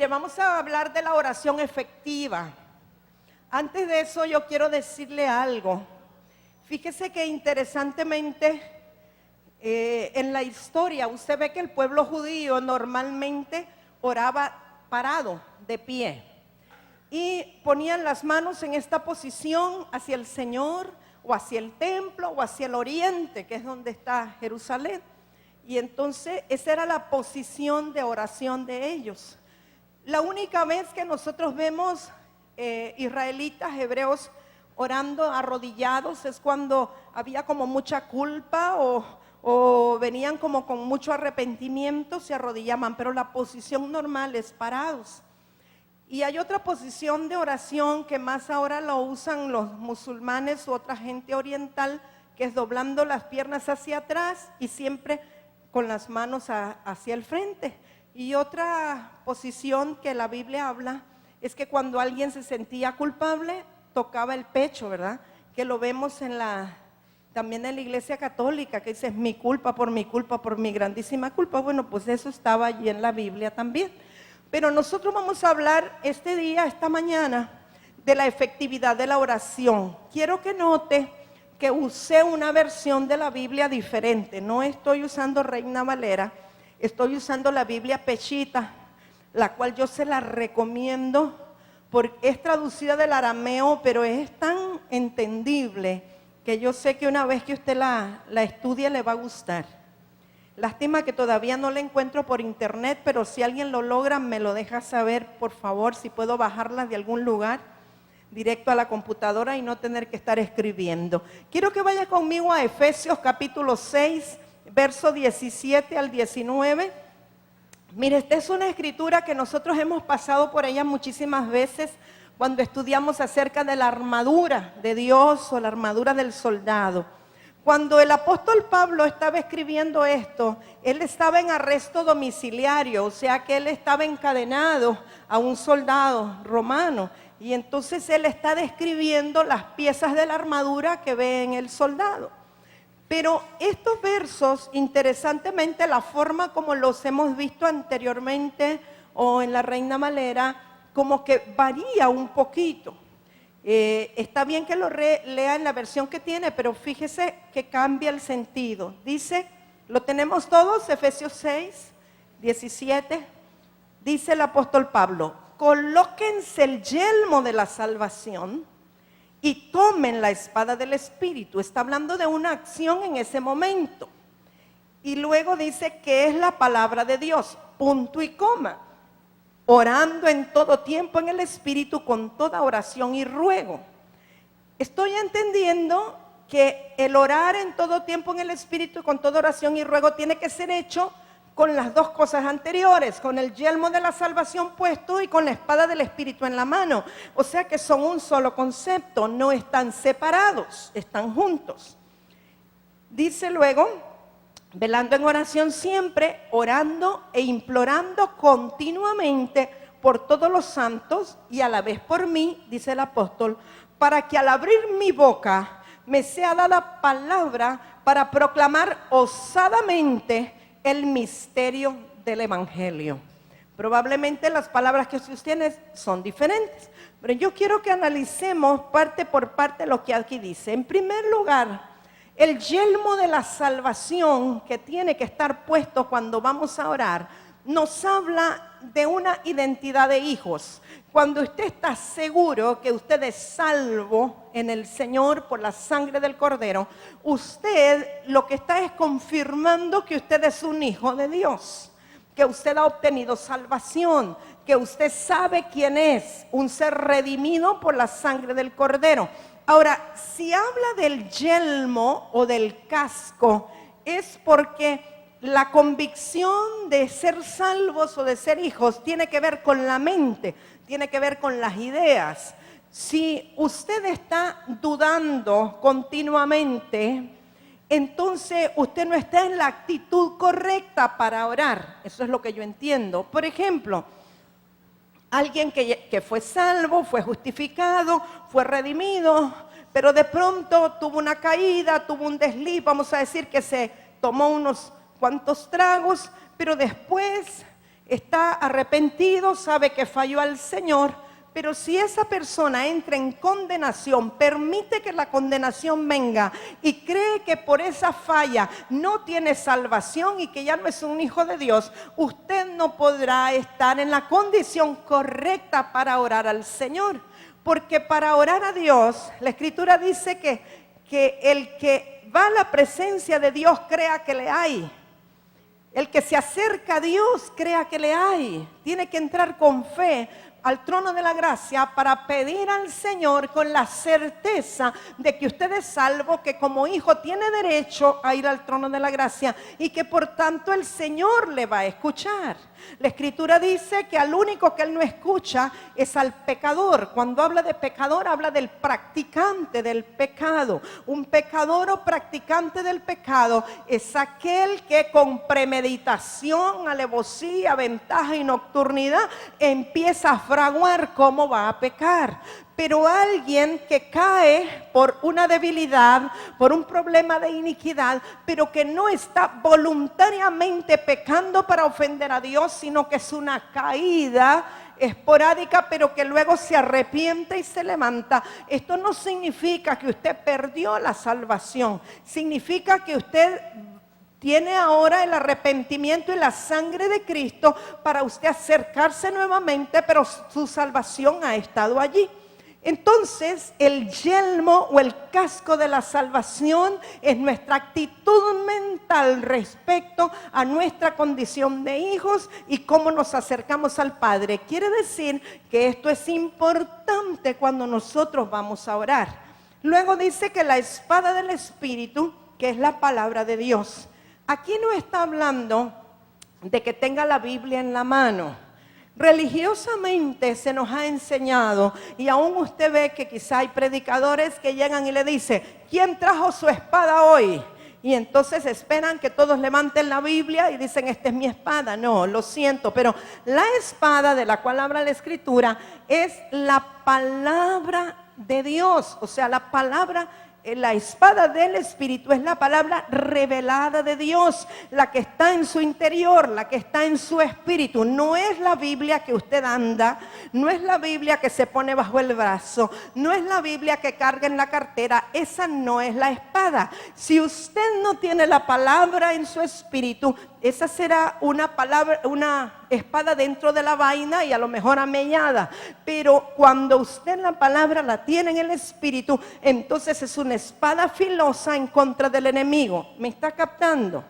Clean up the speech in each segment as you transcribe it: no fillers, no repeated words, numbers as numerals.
Mire, vamos a hablar de la oración efectiva. Antes de eso yo quiero decirle algo. Fíjese que interesantemente en la historia usted ve que el pueblo judío normalmente oraba parado, de pie. Y ponían las manos en esta posición hacia el Señor o hacia el templo o hacia el oriente, que es donde está Jerusalén. Y entonces esa era la posición de oración de ellos. La única vez que nosotros vemos israelitas, hebreos, orando arrodillados es cuando había como mucha culpa o venían como con mucho arrepentimiento, se arrodillaban, pero la posición normal es parados. Y hay otra posición de oración que más ahora lo usan los musulmanes u otra gente oriental, que es doblando las piernas hacia atrás y siempre con las manos hacia el frente. Y otra posición que la Biblia habla es que cuando alguien se sentía culpable, tocaba el pecho, ¿verdad? Que lo vemos también en la Iglesia Católica, que dice, mi culpa, por mi grandísima culpa. Bueno, pues eso estaba allí en la Biblia también. Pero nosotros vamos a hablar esta mañana, de la efectividad de la oración. Quiero que note que usé una versión de la Biblia diferente. No estoy usando Reina Valera, estoy usando la Biblia Peshitta, la cual yo se la recomiendo porque es traducida del arameo, pero es tan entendible que yo sé que una vez que usted la estudie le va a gustar. Lástima que todavía no la encuentro por internet, pero si alguien lo logra me lo deja saber, por favor, si puedo bajarla de algún lugar directo a la computadora y no tener que estar escribiendo. Quiero que vaya conmigo a Efesios capítulo 6, verso 17 al 19. Mire, esta es una escritura que nosotros hemos pasado por ella muchísimas veces cuando estudiamos acerca de la armadura de Dios o la armadura del soldado. Cuando el apóstol Pablo estaba escribiendo esto, él estaba en arresto domiciliario, o sea que él estaba encadenado a un soldado romano. Y entonces él está describiendo las piezas de la armadura que ve en el soldado. Pero estos versos, interesantemente, la forma como los hemos visto anteriormente o en la Reina Valera, como que varía un poquito. Está bien que lo lea en la versión que tiene, pero fíjese que cambia el sentido. Dice, lo tenemos todos, Efesios 6, 17, dice el apóstol Pablo, colóquense el yelmo de la salvación y tomen la espada del Espíritu. Está hablando de una acción en ese momento. Y luego dice que es la palabra de Dios, punto y coma. Orando en todo tiempo en el Espíritu con toda oración y ruego. Estoy entendiendo que el orar en todo tiempo en el Espíritu con toda oración y ruego tiene que ser hecho con las dos cosas anteriores, con el yelmo de la salvación puesto y con la espada del Espíritu en la mano. O sea que son un solo concepto, no están separados, están juntos. Dice luego, velando en oración siempre, orando e implorando continuamente por todos los santos y a la vez por mí, dice el apóstol, para que al abrir mi boca me sea dada palabra para proclamar osadamente el misterio del Evangelio. Probablemente las palabras que usted tiene son diferentes, pero yo quiero que analicemos parte por parte lo que aquí dice. En primer lugar, el yelmo de la salvación que tiene que estar puesto cuando vamos a orar nos habla de una identidad de hijos. Cuando usted está seguro que usted es salvo en el Señor por la sangre del Cordero, usted lo que está es confirmando que usted es un hijo de Dios, que usted ha obtenido salvación, que usted sabe quién es, un ser redimido por la sangre del Cordero. Ahora, si habla del yelmo o del casco, es porque la convicción de ser salvos o de ser hijos tiene que ver con la mente, tiene que ver con las ideas. Si usted está dudando continuamente, entonces usted no está en la actitud correcta para orar. Eso es lo que yo entiendo. Por ejemplo, alguien que fue salvo, fue justificado, fue redimido, pero de pronto tuvo una caída, tuvo un desliz, vamos a decir que se tomó unos cuantos tragos, pero después está arrepentido, sabe que falló al Señor, pero si esa persona entra en condenación, permite que la condenación venga y cree que por esa falla no tiene salvación y que ya no es un hijo de Dios, usted no podrá estar en la condición correcta para orar al Señor. Porque para orar a Dios, la Escritura dice que el que va a la presencia de Dios crea que le hay. El que se acerca a Dios crea que le hay. Tiene que entrar con fe al trono de la gracia para pedir al Señor con la certeza de que usted es salvo, que como hijo tiene derecho a ir al trono de la gracia y que por tanto el Señor le va a escuchar. La Escritura dice que al único que Él no escucha es al pecador. Cuando habla de pecador, habla del practicante del pecado. Un pecador o practicante del pecado es aquel que con premeditación, alevosía, ventaja y nocturnidad empieza a fraguar cómo va a pecar. Pero alguien que cae por una debilidad, por un problema de iniquidad, pero que no está voluntariamente pecando para ofender a Dios, sino que es una caída esporádica, pero que luego se arrepiente y se levanta. Esto no significa que usted perdió la salvación, significa que usted tiene ahora el arrepentimiento y la sangre de Cristo para usted acercarse nuevamente, pero su salvación ha estado allí. Entonces, el yelmo o el casco de la salvación es nuestra actitud mental respecto a nuestra condición de hijos y cómo nos acercamos al Padre. Quiere decir que esto es importante cuando nosotros vamos a orar. Luego dice que la espada del Espíritu, que es la palabra de Dios. Aquí no está hablando de que tenga la Biblia en la mano. Religiosamente se nos ha enseñado, y aún usted ve que quizá hay predicadores que llegan y le dicen: ¿quién trajo su espada hoy? Y entonces esperan que todos levanten la Biblia y dicen: esta es mi espada. No, lo siento, pero la espada de la cual habla la Escritura es la palabra de Dios. O sea, la espada del Espíritu es la palabra revelada de Dios, la que está en su interior, la que está en su espíritu. No es la Biblia que usted anda, no es la Biblia que se pone bajo el brazo, no es la Biblia que carga en la cartera. Esa no es la espada. Si usted no tiene la palabra en su espíritu, esa será una espada dentro de la vaina y a lo mejor amellada. Pero cuando usted la palabra la tiene en el espíritu, entonces es una espada filosa en contra del enemigo. ¿Me está captando?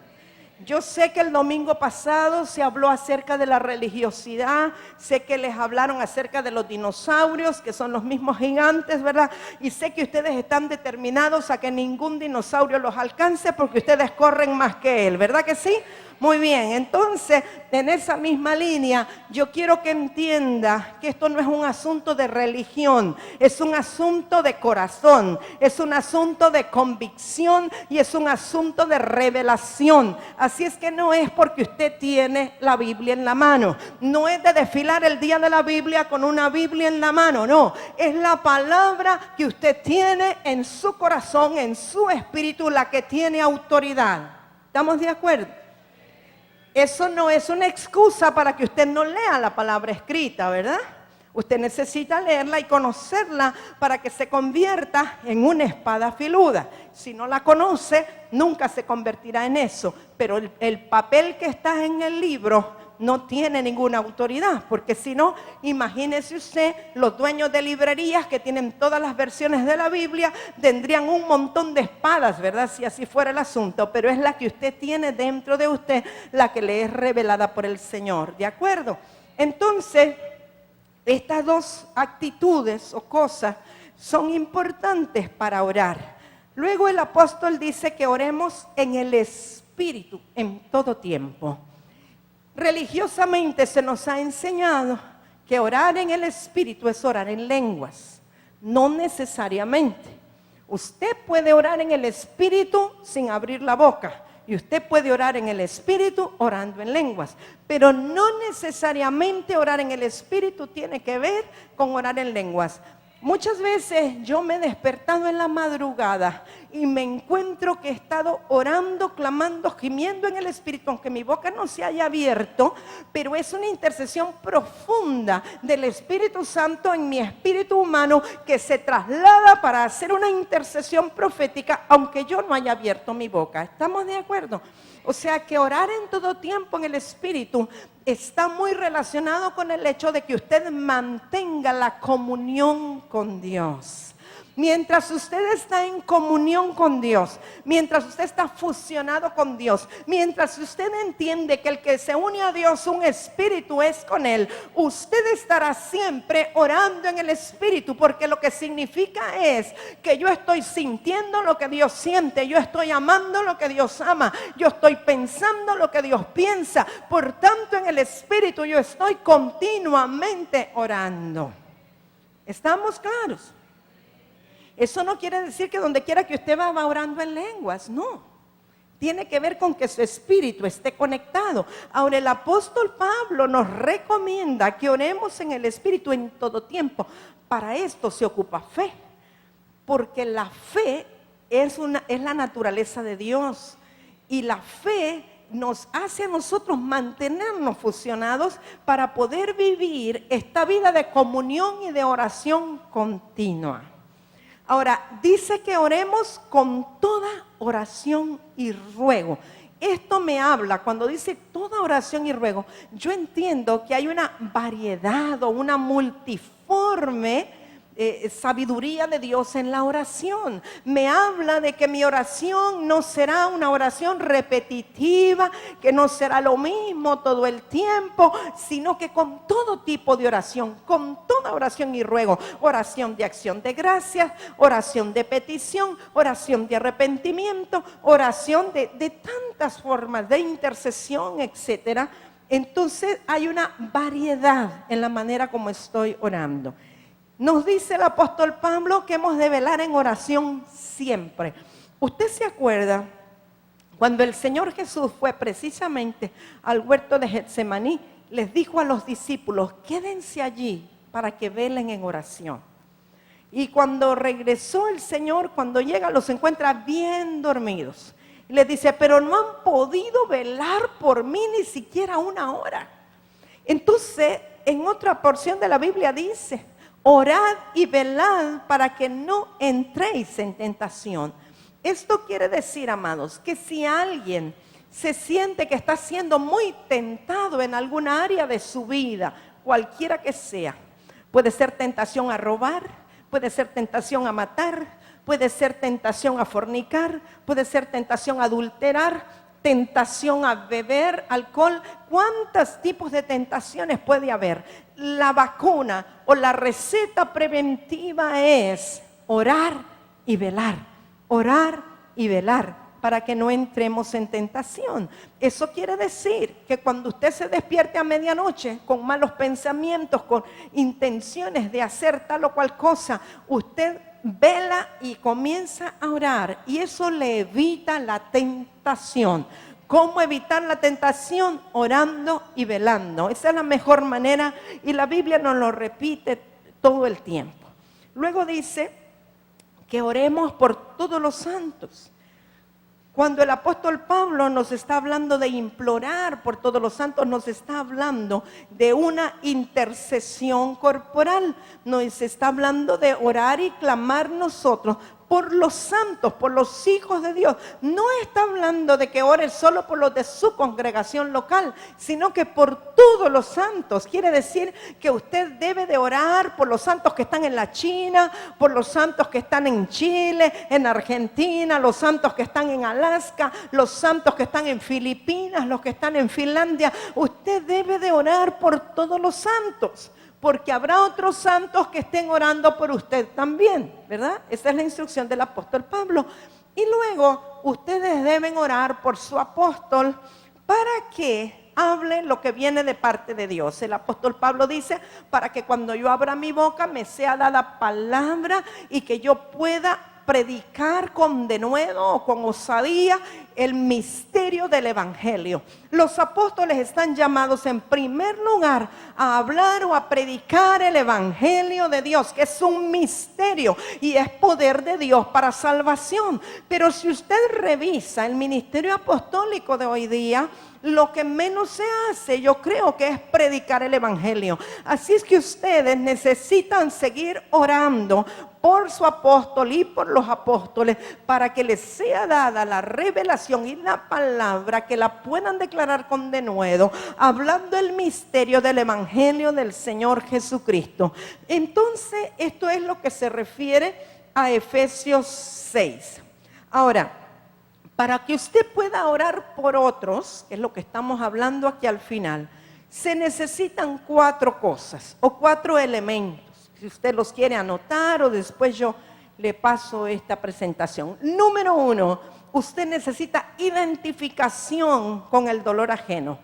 Yo sé que el domingo pasado se habló acerca de la religiosidad, sé que les hablaron acerca de los dinosaurios, que son los mismos gigantes, ¿verdad? Y sé que ustedes están determinados a que ningún dinosaurio los alcance porque ustedes corren más que él, ¿verdad que sí? Muy bien, entonces en esa misma línea yo quiero que entienda que esto no es un asunto de religión, es un asunto de corazón, es un asunto de convicción y es un asunto de revelación. Así es que no es porque usted tiene la Biblia en la mano, no es de desfilar el día de la Biblia con una Biblia en la mano, no, es la palabra que usted tiene en su corazón, en su espíritu, la que tiene autoridad. ¿Estamos de acuerdo? Eso no es una excusa para que usted no lea la palabra escrita, ¿verdad? Usted necesita leerla y conocerla para que se convierta en una espada filuda. Si no la conoce, nunca se convertirá en eso. Pero el papel que está en el libro no tiene ninguna autoridad, porque si no, imagínese usted, los dueños de librerías que tienen todas las versiones de la Biblia, tendrían un montón de espadas, ¿verdad? Si así fuera el asunto, pero es la que usted tiene dentro de usted, la que le es revelada por el Señor, ¿de acuerdo? Entonces, estas dos actitudes o cosas son importantes para orar. Luego el apóstol dice que oremos en el Espíritu en todo tiempo. Religiosamente se nos ha enseñado que orar en el Espíritu es orar en lenguas. No necesariamente. Usted puede orar en el Espíritu sin abrir la boca. Y usted puede orar en el Espíritu orando en lenguas. Pero no necesariamente orar en el Espíritu tiene que ver con orar en lenguas. Muchas veces yo me he despertado en la madrugada y me encuentro que he estado orando, clamando, gimiendo en el Espíritu, aunque mi boca no se haya abierto, pero es una intercesión profunda del Espíritu Santo en mi espíritu humano que se traslada para hacer una intercesión profética, aunque yo no haya abierto mi boca. ¿Estamos de acuerdo? O sea que orar en todo tiempo en el Espíritu está muy relacionado con el hecho de que usted mantenga la comunión con Dios. Mientras usted está en comunión con Dios, mientras usted está fusionado con Dios, mientras usted entiende que el que se une a Dios, un espíritu es con Él, usted estará siempre orando en el Espíritu, porque lo que significa es que yo estoy sintiendo lo que Dios siente, yo estoy amando lo que Dios ama, yo estoy pensando lo que Dios piensa. Por tanto, en el Espíritu yo estoy continuamente orando. ¿Estamos claros? Eso no quiere decir que donde quiera que usted va orando en lenguas, no. Tiene que ver con que su espíritu esté conectado. Ahora el apóstol Pablo nos recomienda que oremos en el Espíritu en todo tiempo. Para esto se ocupa fe, porque la fe es la naturaleza de Dios, y la fe nos hace a nosotros mantenernos fusionados para poder vivir esta vida de comunión y de oración continua. Ahora, dice que oremos con toda oración y ruego. Esto me habla, cuando dice toda oración y ruego, yo entiendo que hay una variedad o una multiforme sabiduría de Dios en la oración. Me habla de que mi oración no será una oración repetitiva, que no será lo mismo todo el tiempo, sino que con todo tipo de oración, con toda oración y ruego, oración de acción de gracias, oración de petición, oración de arrepentimiento, oración de tantas formas de intercesión, etcétera. Entonces hay una variedad en la manera como estoy orando. Nos dice el apóstol Pablo que hemos de velar en oración siempre. ¿Usted se acuerda cuando el Señor Jesús fue precisamente al huerto de Getsemaní? Les dijo a los discípulos, quédense allí para que velen en oración. Y cuando regresó el Señor, cuando llega, los encuentra bien dormidos. Y les dice, pero no han podido velar por mí ni siquiera una hora. Entonces, en otra porción de la Biblia dice, orad y velad para que no entréis en tentación. Esto quiere decir, amados, que si alguien se siente que está siendo muy tentado en alguna área de su vida, cualquiera que sea, puede ser tentación a robar, puede ser tentación a matar, puede ser tentación a fornicar, puede ser tentación a adulterar, tentación a beber alcohol. ¿Cuántos tipos de tentaciones puede haber? La vacuna o la receta preventiva es orar y velar, orar y velar para que no entremos en tentación. Eso quiere decir que cuando usted se despierte a medianoche con malos pensamientos, con intenciones de hacer tal o cual cosa, usted vela y comienza a orar, y eso le evita la tentación. ¿Cómo evitar la tentación? Orando y velando. Esa es la mejor manera, y la Biblia nos lo repite todo el tiempo. Luego dice que oremos por todos los santos. Cuando el apóstol Pablo nos está hablando de implorar por todos los santos, nos está hablando de una intercesión corporal. Nos está hablando de orar y clamar nosotros por los santos, por los hijos de Dios. No está hablando de que ore solo por los de su congregación local, sino que por todos los santos. Quiere decir que usted debe de orar por los santos que están en la China, por los santos que están en Chile, en Argentina, los santos que están en Alaska, los santos que están en Filipinas, los que están en Finlandia. Usted debe de orar por todos los santos, porque habrá otros santos que estén orando por usted también, ¿verdad? Esa es la instrucción del apóstol Pablo. Y luego ustedes deben orar por su apóstol para que hable lo que viene de parte de Dios. El apóstol Pablo dice, para que cuando yo abra mi boca me sea dada palabra y que yo pueda predicar con denuedo o con osadía el misterio del evangelio. Los apóstoles están llamados en primer lugar a hablar o a predicar el evangelio de Dios, que es un misterio y es poder de Dios para salvación. Pero si usted revisa el ministerio apostólico de hoy día, lo que menos se hace, yo creo que es predicar el evangelio. Así es que ustedes necesitan seguir orando por su apóstol y por los apóstoles para que les sea dada la revelación y la palabra, que la puedan declarar con denuedo, hablando el misterio del evangelio del Señor Jesucristo. Entonces, esto es lo que se refiere a Efesios 6. Ahora, para que usted pueda orar por otros, que es lo que estamos hablando aquí al final, se necesitan 4 cosas o 4 elementos. Si usted los quiere anotar o después yo le paso esta presentación. Número 1, usted necesita identificación con el dolor ajeno.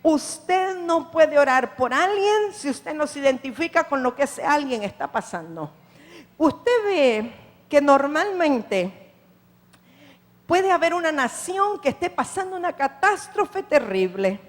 Usted no puede orar por alguien si usted no se identifica con lo que ese alguien está pasando. Usted ve que normalmente puede haber una nación que esté pasando una catástrofe terrible,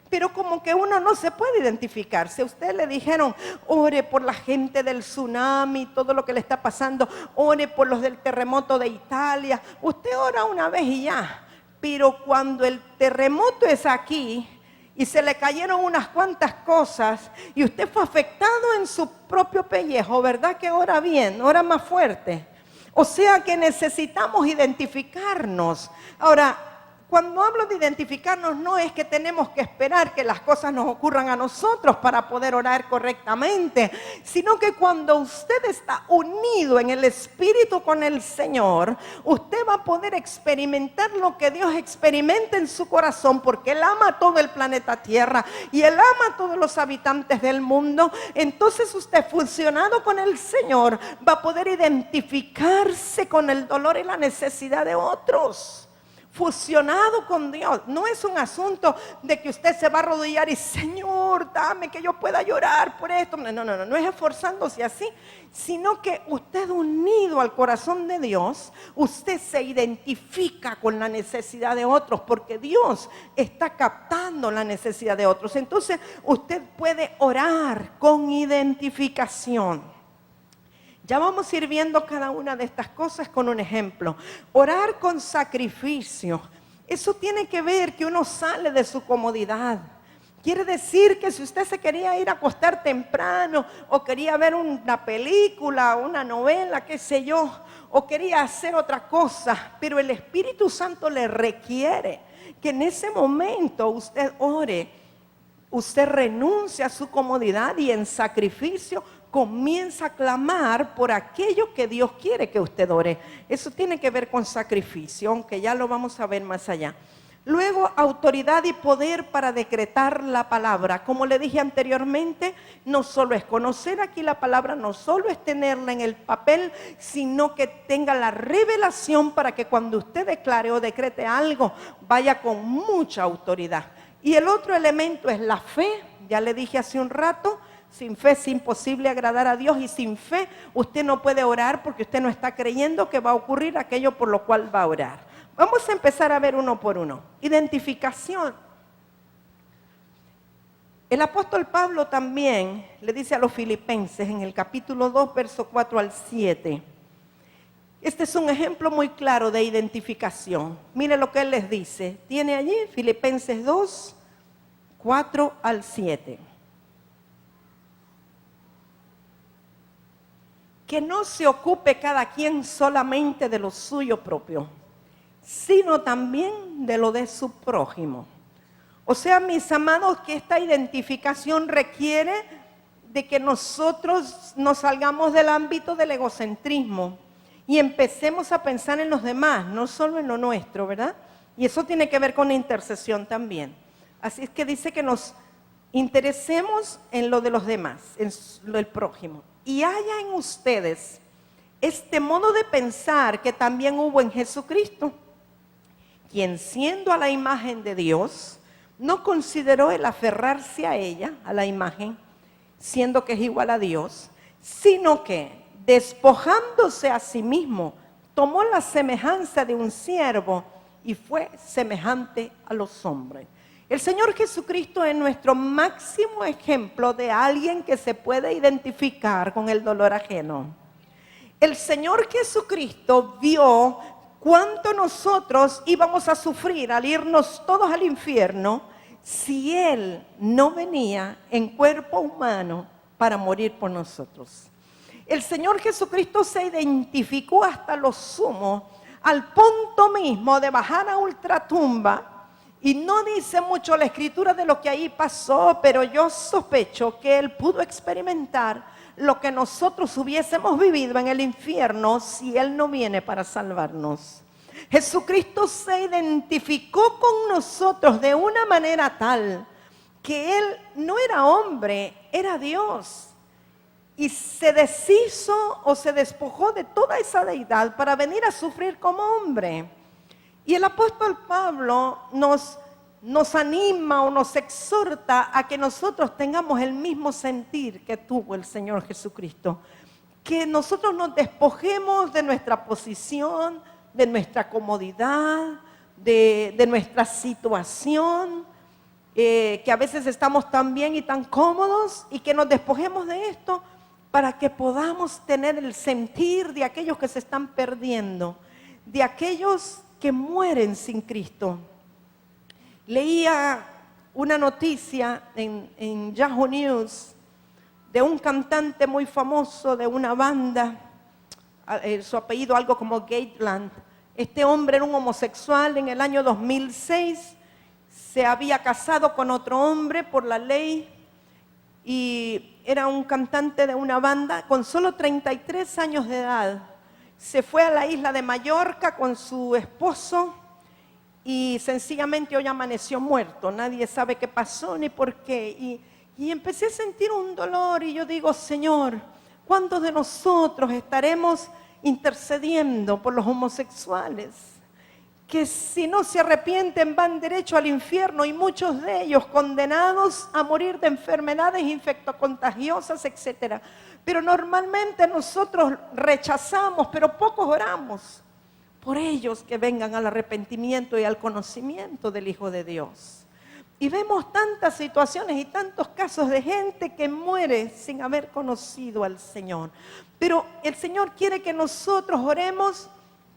pero como que uno no se puede identificar. Si a usted le dijeron, ore por la gente del tsunami, todo lo que le está pasando, ore por los del terremoto de Italia, usted ora una vez y ya. Pero cuando el terremoto es aquí y se le cayeron unas cuantas cosas y usted fue afectado en su propio pellejo, ¿verdad que ora bien, ora más fuerte? O sea que necesitamos identificarnos. Ahora, cuando hablo de identificarnos, no es que tenemos que esperar que las cosas nos ocurran a nosotros para poder orar correctamente, sino que cuando usted está unido en el Espíritu con el Señor, usted va a poder experimentar lo que Dios experimenta en su corazón, porque Él ama a todo el planeta Tierra y Él ama a todos los habitantes del mundo. Entonces usted, fusionado con el Señor, va a poder identificarse con el dolor y la necesidad de otros. Fusionado con Dios. No es un asunto de que usted se va a arrodillar y Señor, dame que yo pueda llorar por esto. No es esforzándose así, sino que usted, unido al corazón de Dios, usted se identifica con la necesidad de otros, porque Dios está captando la necesidad de otros. Entonces usted puede orar con identificación. Ya vamos a ir viendo cada una de estas cosas con un ejemplo. Orar con sacrificio. Eso tiene que ver que uno sale de su comodidad. Quiere decir que si usted se quería ir a acostar temprano, o quería ver una película, una novela, qué sé yo, o quería hacer otra cosa, pero el Espíritu Santo le requiere que en ese momento usted ore, usted renuncia a su comodidad y en sacrificio comienza a clamar por aquello que Dios quiere que usted ore. Eso tiene que ver con sacrificio, aunque ya lo vamos a ver más allá. Luego, autoridad y poder para decretar la palabra. Como le dije anteriormente, no solo es conocer aquí la palabra, no solo es tenerla en el papel, sino que tenga la revelación para que cuando usted declare o decrete algo, vaya con mucha autoridad. Y el otro elemento es la fe. Ya le dije hace un rato, sin fe es imposible agradar a Dios, y sin fe usted no puede orar porque usted no está creyendo que va a ocurrir aquello por lo cual va a orar. Vamos a empezar a ver uno por uno. Identificación. El apóstol Pablo también le dice a los filipenses en el capítulo 2, verso 4 al 7. Este es un ejemplo muy claro de identificación. Mire lo que él les dice. Tiene allí Filipenses 2, 4 al 7. Que no se ocupe cada quien solamente de lo suyo propio, sino también de lo de su prójimo. O sea, mis amados, que esta identificación requiere de que nosotros nos salgamos del ámbito del egocentrismo y empecemos a pensar en los demás, no solo en lo nuestro, ¿verdad? Y eso tiene que ver con la intercesión también. Así es que dice que nos interesemos en lo de los demás, en lo del prójimo. Y haya en ustedes este modo de pensar que también hubo en Jesucristo, quien siendo a la imagen de Dios, no consideró el aferrarse a ella, a la imagen, siendo que es igual a Dios, sino que despojándose a sí mismo, tomó la semejanza de un siervo y fue semejante a los hombres. El Señor Jesucristo es nuestro máximo ejemplo de alguien que se puede identificar con el dolor ajeno. El Señor Jesucristo vio cuánto nosotros íbamos a sufrir al irnos todos al infierno si Él no venía en cuerpo humano para morir por nosotros. El Señor Jesucristo se identificó hasta lo sumo, al punto mismo de bajar a ultratumba. Y no dice mucho la escritura de lo que ahí pasó, pero yo sospecho que Él pudo experimentar lo que nosotros hubiésemos vivido en el infierno si Él no viene para salvarnos. Jesucristo se identificó con nosotros de una manera tal que Él no era hombre, era Dios. Y se deshizo o se despojó de toda esa deidad para venir a sufrir como hombre. Y el apóstol Pablo nos anima o nos exhorta a que nosotros tengamos el mismo sentir que tuvo el Señor Jesucristo. Que nosotros nos despojemos de nuestra posición, de nuestra comodidad, de nuestra situación, que a veces estamos tan bien y tan cómodos, y que nos despojemos de esto para que podamos tener el sentir de aquellos que se están perdiendo, de aquellos que mueren sin Cristo. Leía una noticia en Yahoo News de un cantante muy famoso de una banda, su apellido algo como Gatland. Este hombre era un homosexual. En el año 2006 se había casado con otro hombre por la ley y era un cantante de una banda con solo 33 años de edad. Se fue a la isla de Mallorca con su esposo y sencillamente hoy amaneció muerto. Nadie sabe qué pasó ni por qué. Y empecé a sentir un dolor y yo digo, Señor, ¿cuántos de nosotros estaremos intercediendo por los homosexuales? Que si no se arrepienten van derecho al infierno, y muchos de ellos condenados a morir de enfermedades infectocontagiosas, etcétera. Pero normalmente nosotros rechazamos, pero pocos oramos por ellos que vengan al arrepentimiento y al conocimiento del Hijo de Dios. Y vemos tantas situaciones y tantos casos de gente que muere sin haber conocido al Señor. Pero el Señor quiere que nosotros oremos,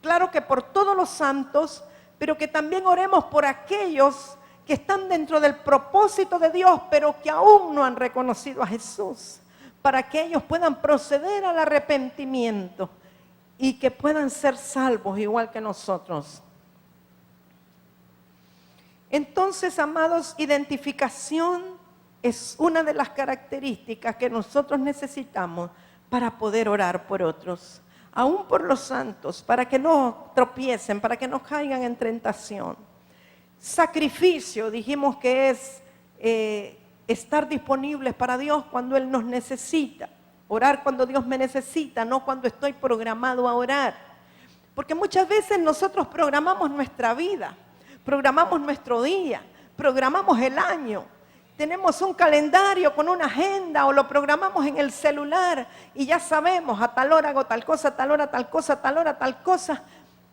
claro que por todos los santos, pero que también oremos por aquellos que están dentro del propósito de Dios, pero que aún no han reconocido a Jesús, para que ellos puedan proceder al arrepentimiento y que puedan ser salvos igual que nosotros. Entonces, amados, identificación es una de las características que nosotros necesitamos para poder orar por otros, aún por los santos, para que no tropiecen, para que no caigan en tentación. Sacrificio, dijimos que es estar disponibles para Dios cuando Él nos necesita. Orar cuando Dios me necesita, no cuando estoy programado a orar. Porque muchas veces nosotros programamos nuestra vida, programamos nuestro día, programamos el año. Tenemos un calendario con una agenda o lo programamos en el celular y ya sabemos, a tal hora hago tal cosa, a tal hora tal cosa, a tal hora tal cosa.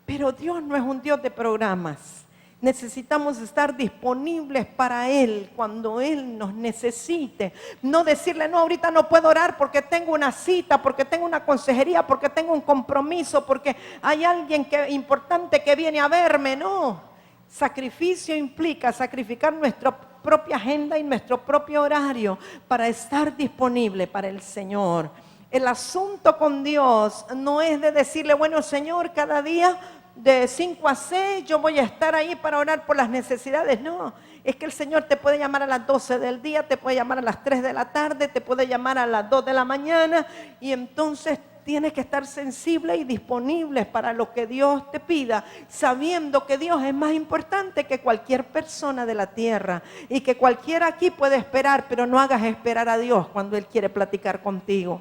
Pero Dios no es un Dios de programas. Necesitamos estar disponibles para Él cuando Él nos necesite. No decirle, no, ahorita no puedo orar porque tengo una cita, porque tengo una consejería, porque tengo un compromiso, porque hay alguien importante que viene a verme. No, sacrificio implica sacrificar nuestra propia agenda y nuestro propio horario para estar disponible para el Señor. El asunto con Dios no es de decirle, bueno, Señor, cada día de 5 a 6 yo voy a estar ahí para orar por las necesidades. No, es que el Señor te puede llamar a las 12 del día, te puede llamar a las 3 de la tarde, te puede llamar a las 2 de la mañana, y entonces tienes que estar sensible y disponible para lo que Dios te pida, sabiendo que Dios es más importante que cualquier persona de la tierra y que cualquiera aquí puede esperar, pero no hagas esperar a Dios cuando Él quiere platicar contigo.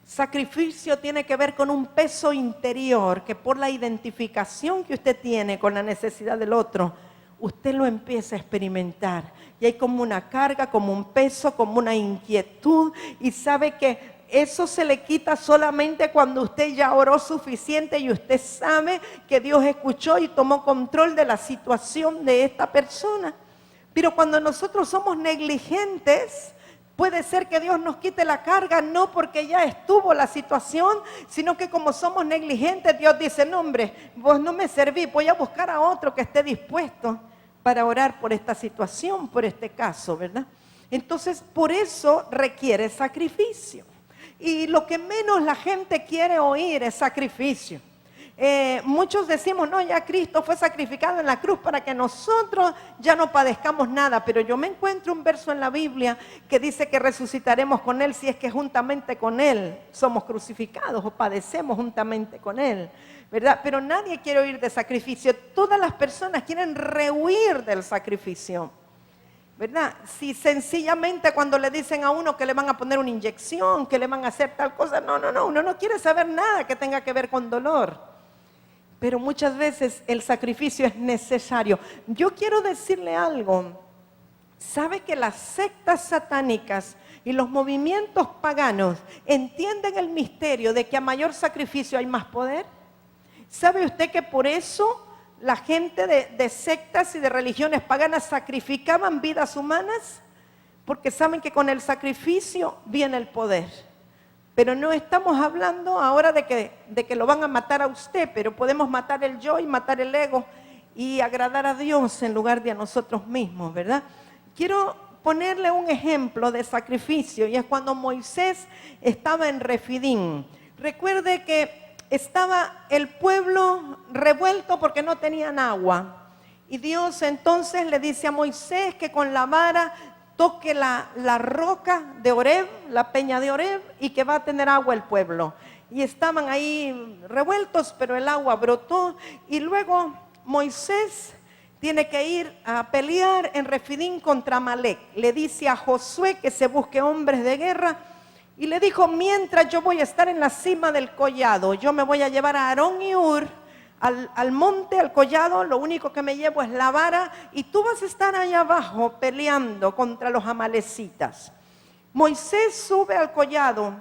Sacrificio tiene que ver con un peso interior que por la identificación que usted tiene con la necesidad del otro, usted lo empieza a experimentar. Y hay como una carga, como un peso, como una inquietud. Y sabe que Eso se le quita solamente cuando usted ya oró suficiente y usted sabe que Dios escuchó y tomó control de la situación de esta persona. Pero cuando nosotros somos negligentes, puede ser que Dios nos quite la carga, no porque ya estuvo la situación, sino que como somos negligentes, Dios dice, no hombre, vos no me servís, voy a buscar a otro que esté dispuesto para orar por esta situación, por este caso, ¿verdad? Entonces, por eso requiere sacrificio. Y lo que menos la gente quiere oír es sacrificio. Muchos decimos, no, ya Cristo fue sacrificado en la cruz para que nosotros ya no padezcamos nada. Pero yo me encuentro un verso en la Biblia que dice que resucitaremos con Él si es que juntamente con Él somos crucificados o padecemos juntamente con Él, ¿verdad? Pero nadie quiere oír de sacrificio. Todas las personas quieren rehuir del sacrificio, ¿verdad? Si sencillamente cuando le dicen a uno que le van a poner una inyección, que le van a hacer tal cosa, no, uno no quiere saber nada que tenga que ver con dolor. Pero muchas veces el sacrificio es necesario. Yo quiero decirle algo. ¿Sabe que las sectas satánicas y los movimientos paganos entienden el misterio de que a mayor sacrificio hay más poder? ¿Sabe usted que por eso la gente de sectas y de religiones paganas sacrificaban vidas humanas? Porque saben que con el sacrificio viene el poder. Pero no estamos hablando ahora de que lo van a matar a usted, pero podemos matar el yo y matar el ego y agradar a Dios en lugar de a nosotros mismos, ¿verdad? Quiero ponerle un ejemplo de sacrificio y es cuando Moisés estaba en Refidín. Recuerde que estaba el pueblo revuelto porque no tenían agua. Y Dios entonces le dice a Moisés que con la vara toque la roca de Oreb, la peña de Oreb, y que va a tener agua el pueblo. Y estaban ahí revueltos, pero el agua brotó. Y luego Moisés tiene que ir a pelear en Refidín contra Amalek. Le dice a Josué que se busque hombres de guerra. Y le dijo, mientras yo voy a estar en la cima del collado, yo me voy a llevar a Aarón y Hur al monte, al collado, lo único que me llevo es la vara y tú vas a estar ahí abajo peleando contra los amalecitas. Moisés sube al collado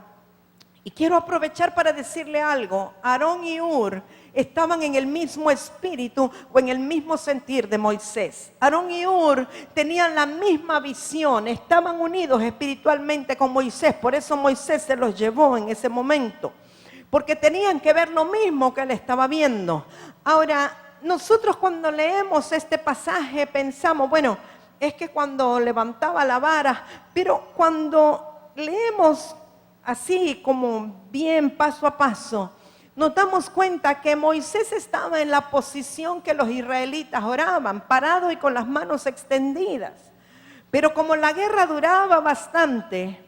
y quiero aprovechar para decirle algo. Aarón y Hur estaban en el mismo espíritu o en el mismo sentir de Moisés. Aarón y Hur tenían la misma visión, estaban unidos espiritualmente con Moisés, por eso Moisés se los llevó en ese momento. Porque tenían que ver lo mismo que él estaba viendo. Ahora, nosotros cuando leemos este pasaje pensamos, bueno, es que cuando levantaba la vara, pero cuando leemos así como bien paso a paso, nos damos cuenta que Moisés estaba en la posición que los israelitas oraban, parado y con las manos extendidas. Pero como la guerra duraba bastante,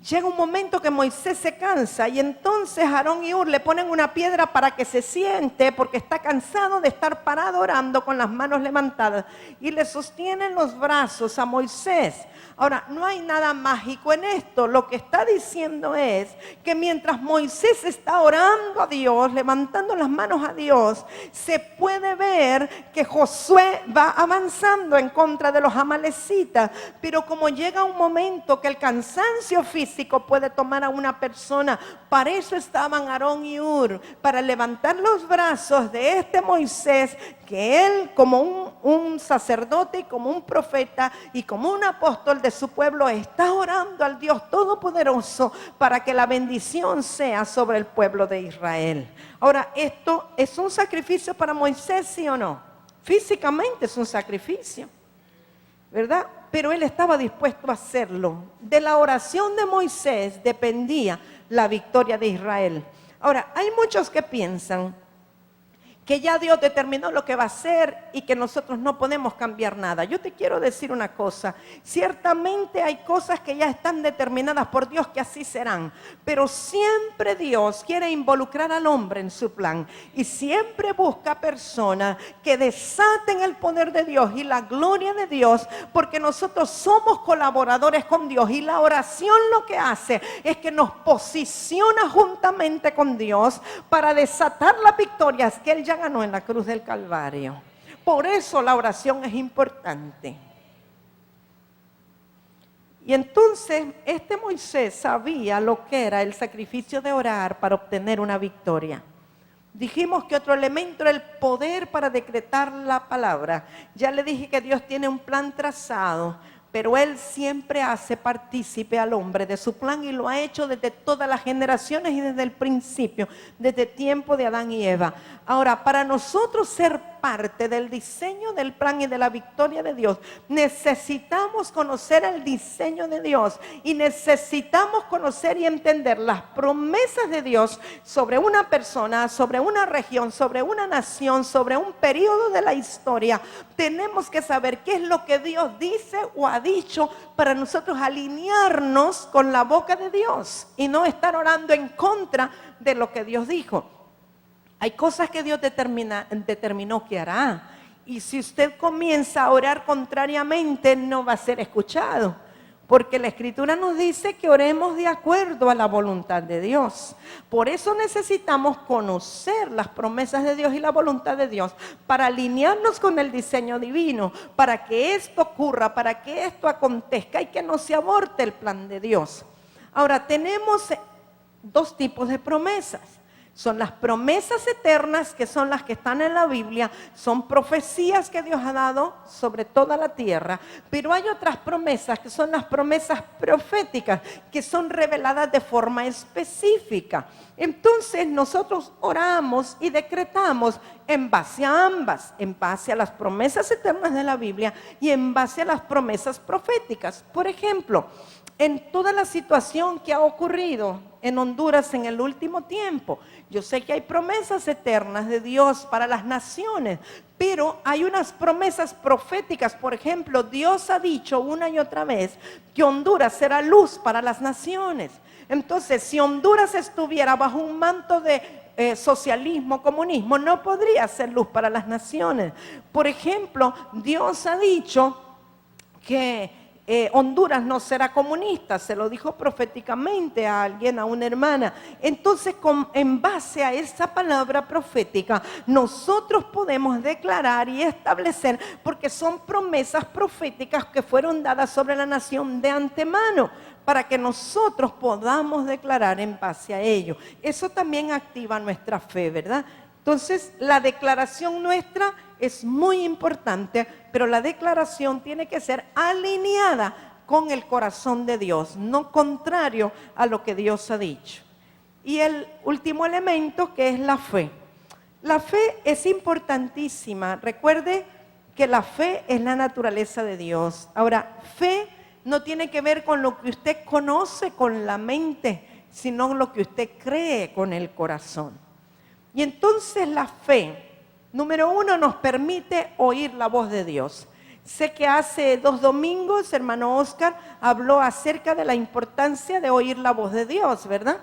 llega un momento que Moisés se cansa y entonces Aarón y Hur le ponen una piedra para que se siente porque está cansado de estar parado orando con las manos levantadas y le sostienen los brazos a Moisés. Ahora, no hay nada mágico en esto. Lo que está diciendo es que mientras Moisés está orando a Dios, levantando las manos a Dios, se puede ver que Josué va avanzando en contra de los amalecitas. Pero como llega un momento que el cansancio físico puede tomar a una persona, para eso estaban Aarón y Hur, para levantar los brazos de este Moisés, que él como un sacerdote y como un profeta y como un apóstol de su pueblo está orando al Dios Todopoderoso para que la bendición sea sobre el pueblo de Israel. Ahora, ¿esto es un sacrificio para Moisés, sí o no? Físicamente es un sacrificio, ¿verdad? Pero él estaba dispuesto a hacerlo. De la oración de Moisés dependía la victoria de Israel. Ahora, hay muchos que piensan que ya Dios determinó lo que va a hacer y que nosotros no podemos cambiar nada. Yo te quiero decir una cosa, ciertamente hay cosas que ya están determinadas por Dios que así serán, pero siempre Dios quiere involucrar al hombre en su plan y siempre busca personas que desaten el poder de Dios y la gloria de Dios, porque nosotros somos colaboradores con Dios y la oración lo que hace es que nos posiciona juntamente con Dios para desatar las victorias que Él ya ganó en la cruz del Calvario. Por eso la oración es importante. Y entonces este Moisés sabía lo que era el sacrificio de orar para obtener una victoria. Dijimos que otro elemento era el poder para decretar la palabra. Ya le dije que Dios tiene un plan trazado, pero Él siempre hace partícipe al hombre de su plan y lo ha hecho desde todas las generaciones y desde el principio, desde el tiempo de Adán y Eva. Ahora, para nosotros ser parte del diseño del plan y de la victoria de Dios, necesitamos conocer el diseño de Dios y necesitamos conocer y entender las promesas de Dios sobre una persona, sobre una región, sobre una nación, sobre un periodo de la historia. Tenemos que saber qué es lo que Dios dice o ha dicho para nosotros alinearnos con la boca de Dios y no estar orando en contra de lo que Dios dijo. Hay cosas que Dios determinó que hará. Y si usted comienza a orar contrariamente, no va a ser escuchado. Porque la Escritura nos dice que oremos de acuerdo a la voluntad de Dios. Por eso necesitamos conocer las promesas de Dios y la voluntad de Dios para alinearnos con el diseño divino, para que esto ocurra, para que esto acontezca y que no se aborte el plan de Dios. Ahora, tenemos dos tipos de promesas. Son las promesas eternas, que son las que están en la Biblia, son profecías que Dios ha dado sobre toda la tierra, pero hay otras promesas que son las promesas proféticas, que son reveladas de forma específica. Entonces nosotros oramos y decretamos en base a ambas, en base a las promesas eternas de la Biblia y en base a las promesas proféticas. Por ejemplo, en toda la situación que ha ocurrido en Honduras en el último tiempo, yo sé que hay promesas eternas de Dios para las naciones, pero hay unas promesas proféticas. Por ejemplo, Dios ha dicho una y otra vez que Honduras será luz para las naciones. Entonces, si Honduras estuviera bajo un manto de socialismo, comunismo, no podría ser luz para las naciones. Por ejemplo, Dios ha dicho que Honduras no será comunista, se lo dijo proféticamente a alguien, a una hermana. Entonces, en base a esa palabra profética, nosotros podemos declarar y establecer, porque son promesas proféticas que fueron dadas sobre la nación de antemano, para que nosotros podamos declarar en base a ello. Eso también activa nuestra fe, ¿verdad? Entonces, la declaración nuestra es muy importante, pero la declaración tiene que ser alineada con el corazón de Dios, no contrario a lo que Dios ha dicho. Y el último elemento, que es la fe. La fe es importantísima. Recuerde que la fe es la naturaleza de Dios. Ahora, fe no tiene que ver con lo que usted conoce con la mente, sino lo que usted cree con el corazón. Y entonces la fe, número uno, nos permite oír la voz de Dios. Sé que hace 2 domingos, hermano Oscar habló acerca de la importancia de oír la voz de Dios, ¿verdad?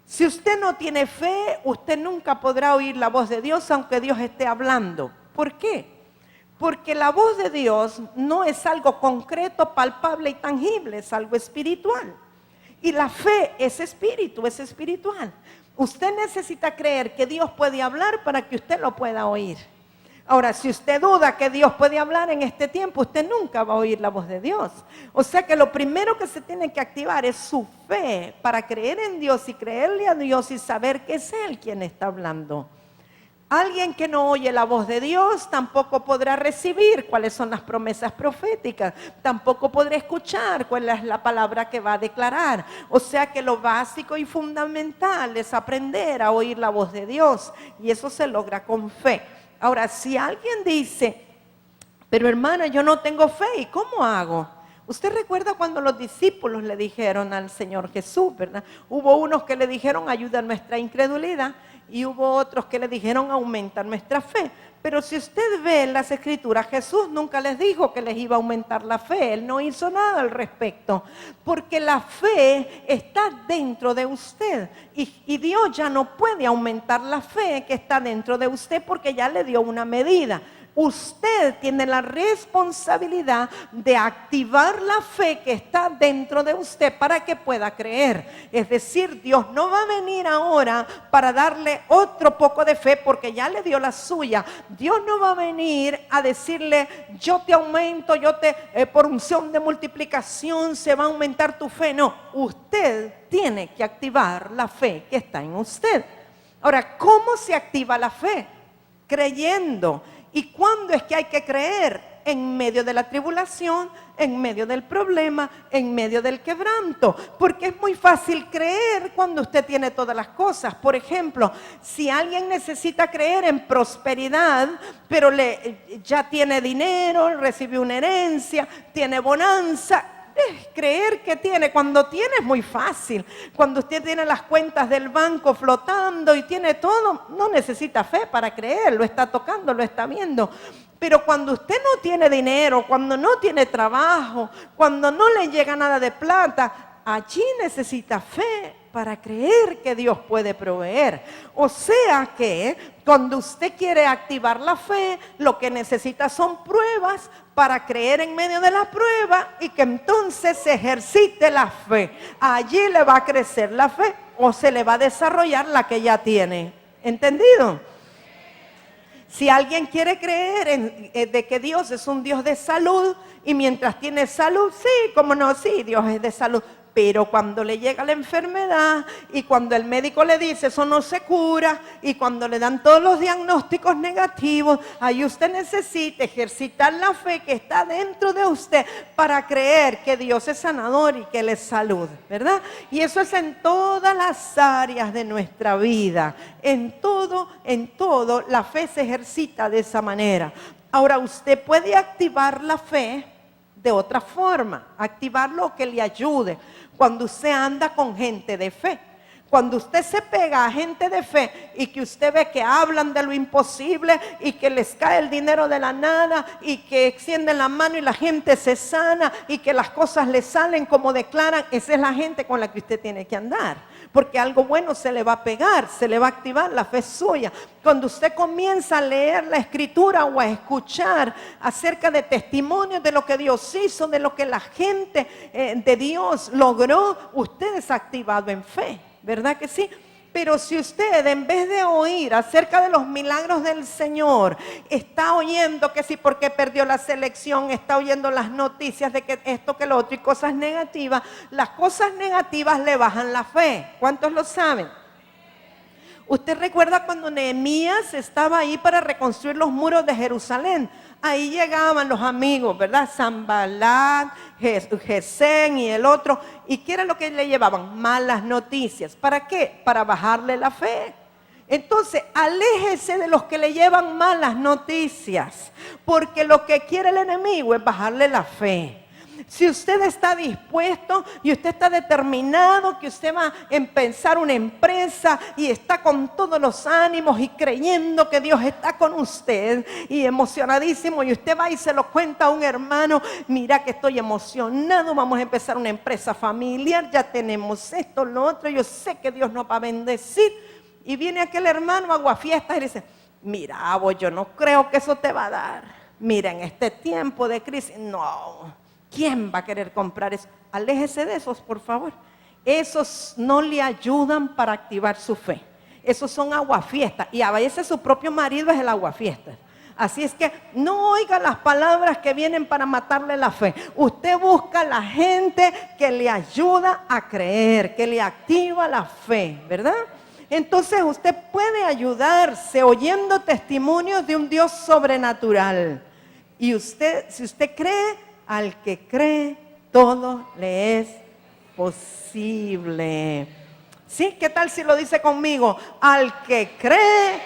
Si usted no tiene fe, usted nunca podrá oír la voz de Dios, aunque Dios esté hablando. ¿Por qué? Porque la voz de Dios no es algo concreto, palpable y tangible, es algo espiritual. Y la fe es espíritu, es espiritual. Usted necesita creer que Dios puede hablar para que usted lo pueda oír. Ahora, si usted duda que Dios puede hablar en este tiempo, usted nunca va a oír la voz de Dios. O sea que lo primero que se tiene que activar es su fe para creer en Dios y creerle a Dios y saber que es Él quien está hablando. Alguien que no oye la voz de Dios tampoco podrá recibir cuáles son las promesas proféticas, tampoco podrá escuchar cuál es la palabra que va a declarar. O sea que lo básico y fundamental es aprender a oír la voz de Dios, y eso se logra con fe. Ahora, si alguien dice, pero hermana, yo no tengo fe, ¿y cómo hago? Usted recuerda cuando los discípulos le dijeron al Señor Jesús, ¿verdad? Hubo unos que le dijeron, ayuda nuestra incredulidad, y hubo otros que le dijeron, aumenta nuestra fe. Pero si usted ve en las Escrituras, Jesús nunca les dijo que les iba a aumentar la fe. Él no hizo nada al respecto, porque la fe está dentro de usted. Y Dios ya no puede aumentar la fe que está dentro de usted, porque ya le dio una medida. Usted tiene la responsabilidad de activar la fe que está dentro de usted para que pueda creer. Es decir, Dios no va a venir ahora para darle otro poco de fe porque ya le dio la suya. Dios no va a venir a decirle, yo te aumento, por unción de multiplicación se va a aumentar tu fe. No, usted tiene que activar la fe que está en usted. Ahora, ¿cómo se activa la fe? Creyendo. ¿Y cuándo es que hay que creer? En medio de la tribulación, en medio del problema, en medio del quebranto. Porque es muy fácil creer cuando usted tiene todas las cosas. Por ejemplo, si alguien necesita creer en prosperidad, pero ya tiene dinero, recibió una herencia, tiene bonanza. Creer que tiene, cuando tiene es muy fácil. Cuando usted tiene las cuentas del banco flotando y tiene todo, no necesita fe para creer, lo está tocando, lo está viendo. Pero cuando usted no tiene dinero, cuando no tiene trabajo, cuando no le llega nada de plata, allí necesita fe para creer que Dios puede proveer. O sea que cuando usted quiere activar la fe, lo que necesita son pruebas para creer en medio de la prueba y que entonces se ejercite la fe. Allí le va a crecer la fe o se le va a desarrollar la que ya tiene. ¿Entendido? Si alguien quiere creer de que Dios es un Dios de salud y mientras tiene salud, sí, cómo no, sí, Dios es de salud. Pero cuando le llega la enfermedad y cuando el médico le dice eso no se cura y cuando le dan todos los diagnósticos negativos, ahí usted necesita ejercitar la fe que está dentro de usted para creer que Dios es sanador y que Él es salud, ¿verdad? Y eso es en todas las áreas de nuestra vida, en todo, la fe se ejercita de esa manera. Ahora usted puede activar la fe de otra forma, activar lo que le ayude. Cuando usted anda con gente de fe, cuando usted se pega a gente de fe y que usted ve que hablan de lo imposible y que les cae el dinero de la nada y que extienden la mano y la gente se sana y que las cosas le salen como declaran, esa es la gente con la que usted tiene que andar. Porque algo bueno se le va a pegar, se le va a activar la fe suya. Cuando usted comienza a leer la escritura o a escuchar acerca de testimonios de lo que Dios hizo, de lo que la gente de Dios logró, usted es activado en fe, ¿verdad que sí? Pero si usted en vez de oír acerca de los milagros del Señor, está oyendo que sí porque perdió la selección, está oyendo las noticias de que esto, que lo otro y cosas negativas, las cosas negativas le bajan la fe. ¿Cuántos lo saben? Usted recuerda cuando Nehemías estaba ahí para reconstruir los muros de Jerusalén. Ahí llegaban los amigos, ¿verdad? Sanballat, Gesén y el otro. ¿Y qué era lo que le llevaban? Malas noticias. ¿Para qué? Para bajarle la fe. Entonces, aléjese de los que le llevan malas noticias, porque lo que quiere el enemigo es bajarle la fe. Si usted está dispuesto y usted está determinado que usted va a empezar una empresa y está con todos los ánimos y creyendo que Dios está con usted y emocionadísimo, y usted va y se lo cuenta a un hermano, mira que estoy emocionado, vamos a empezar una empresa familiar, ya tenemos esto, lo otro, yo sé que Dios nos va a bendecir, y viene aquel hermano aguafiestas y le dice, mira, vos, yo no creo que eso te va a dar, mira, en este tiempo de crisis, no. ¿Quién va a querer comprar eso? Aléjese de esos, por favor. Esos no le ayudan para activar su fe. Esos son aguafiestas. Y a veces su propio marido es el aguafiestas. Así es que no oiga las palabras que vienen para matarle la fe. Usted busca a la gente que le ayuda a creer, que le activa la fe, ¿verdad? Entonces usted puede ayudarse oyendo testimonios de un Dios sobrenatural. Y usted, si usted cree, al que cree, todo le es posible. ¿Sí? ¿Qué tal si lo dice conmigo? Al que cree,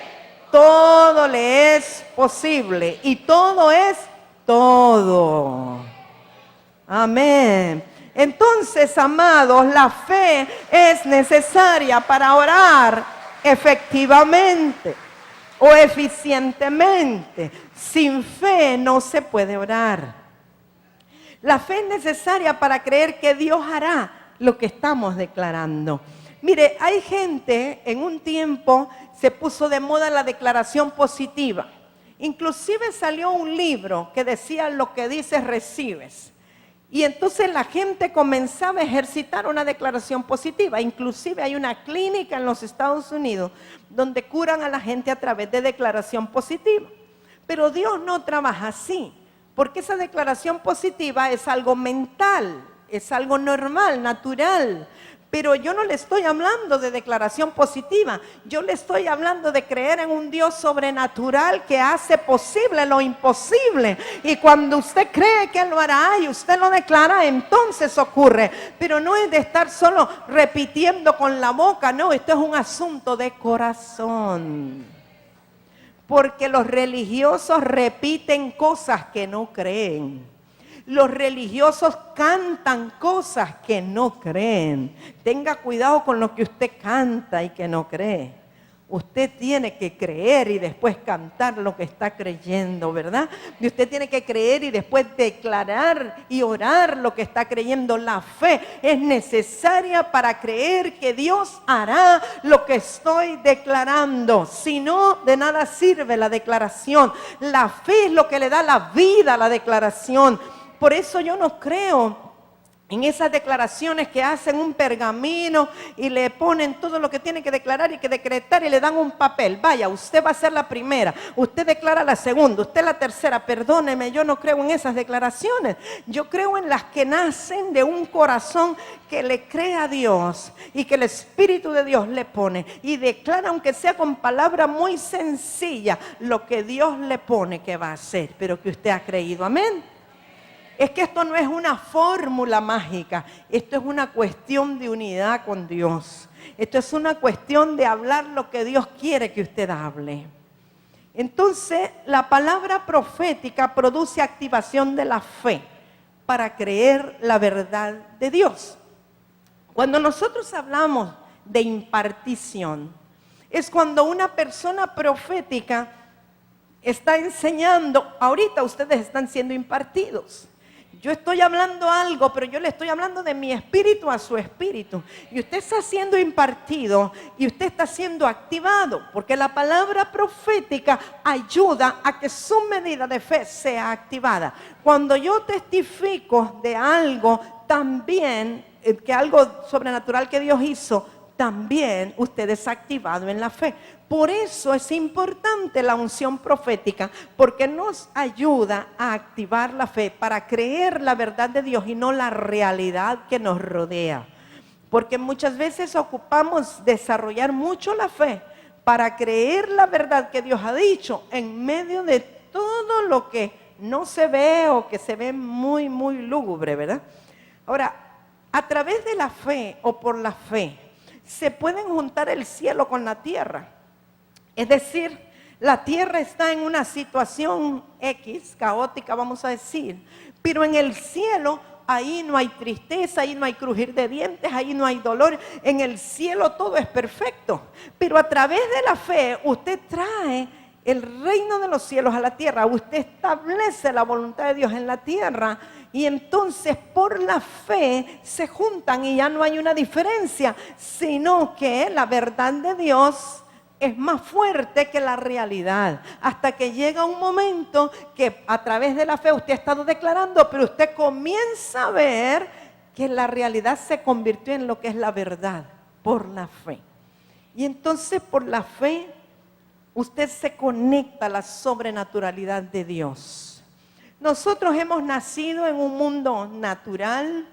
todo le es posible. Y todo es todo. Amén. Entonces, amados, la fe es necesaria para orar efectivamente o eficientemente. Sin fe no se puede orar. La fe es necesaria para creer que Dios hará lo que estamos declarando. Mire, hay gente, en un tiempo se puso de moda la declaración positiva. Inclusive salió un libro que decía lo que dices recibes. Y entonces la gente comenzaba a ejercitar una declaración positiva. Inclusive hay una clínica en los Estados Unidos donde curan a la gente a través de declaración positiva. Pero Dios no trabaja así, porque esa declaración positiva es algo mental, es algo normal, natural. Pero yo no le estoy hablando de declaración positiva, yo le estoy hablando de creer en un Dios sobrenatural que hace posible lo imposible. Y cuando usted cree que lo hará y usted lo declara, entonces ocurre. Pero no es de estar solo repitiendo con la boca, no, esto es un asunto de corazón. Porque los religiosos repiten cosas que no creen. Los religiosos cantan cosas que no creen. Tenga cuidado con lo que usted canta y que no cree. Usted tiene que creer y después cantar lo que está creyendo, ¿verdad? Y usted tiene que creer y después declarar y orar lo que está creyendo. La fe es necesaria para creer que Dios hará lo que estoy declarando. Si no, de nada sirve la declaración. La fe es lo que le da la vida a la declaración. Por eso yo no creo en esas declaraciones que hacen un pergamino y le ponen todo lo que tiene que declarar y que decretar y le dan un papel. Vaya, usted va a ser la primera, usted declara la segunda, usted la tercera. Perdóneme, yo no creo en esas declaraciones. Yo creo en las que nacen de un corazón que le cree a Dios y que el Espíritu de Dios le pone y declara, aunque sea con palabra muy sencilla, lo que Dios le pone que va a hacer, pero que usted ha creído. Amén. Es que esto no es una fórmula mágica, esto es una cuestión de unidad con Dios. Esto es una cuestión de hablar lo que Dios quiere que usted hable. Entonces, la palabra profética produce activación de la fe para creer la verdad de Dios. Cuando nosotros hablamos de impartición, es cuando una persona profética está enseñando. Ahorita ustedes están siendo impartidos. Yo estoy hablando algo, pero yo le estoy hablando de mi espíritu a su espíritu. Y usted está siendo impartido y usted está siendo activado, porque la palabra profética ayuda a que su medida de fe sea activada. Cuando yo testifico de algo, también, que algo sobrenatural que Dios hizo, también usted es activado en la fe. Por eso es importante la unción profética, porque nos ayuda a activar la fe para creer la verdad de Dios y no la realidad que nos rodea. Porque muchas veces ocupamos desarrollar mucho la fe para creer la verdad que Dios ha dicho en medio de todo lo que no se ve o que se ve muy, muy lúgubre, ¿verdad? Ahora, a través de la fe o por la fe, se pueden juntar el cielo con la tierra. Es decir, la tierra está en una situación X, caótica vamos a decir, pero en el cielo ahí no hay tristeza, ahí no hay crujir de dientes, ahí no hay dolor. En el cielo todo es perfecto, pero a través de la fe usted trae el reino de los cielos a la tierra, usted establece la voluntad de Dios en la tierra. Y entonces por la fe se juntan y ya no hay una diferencia, sino que la verdad de Dios es más fuerte que la realidad. Hasta que llega un momento que a través de la fe usted ha estado declarando, pero usted comienza a ver que la realidad se convirtió en lo que es la verdad por la fe. Y entonces por la fe usted se conecta a la sobrenaturalidad de Dios. Nosotros hemos nacido en un mundo natural,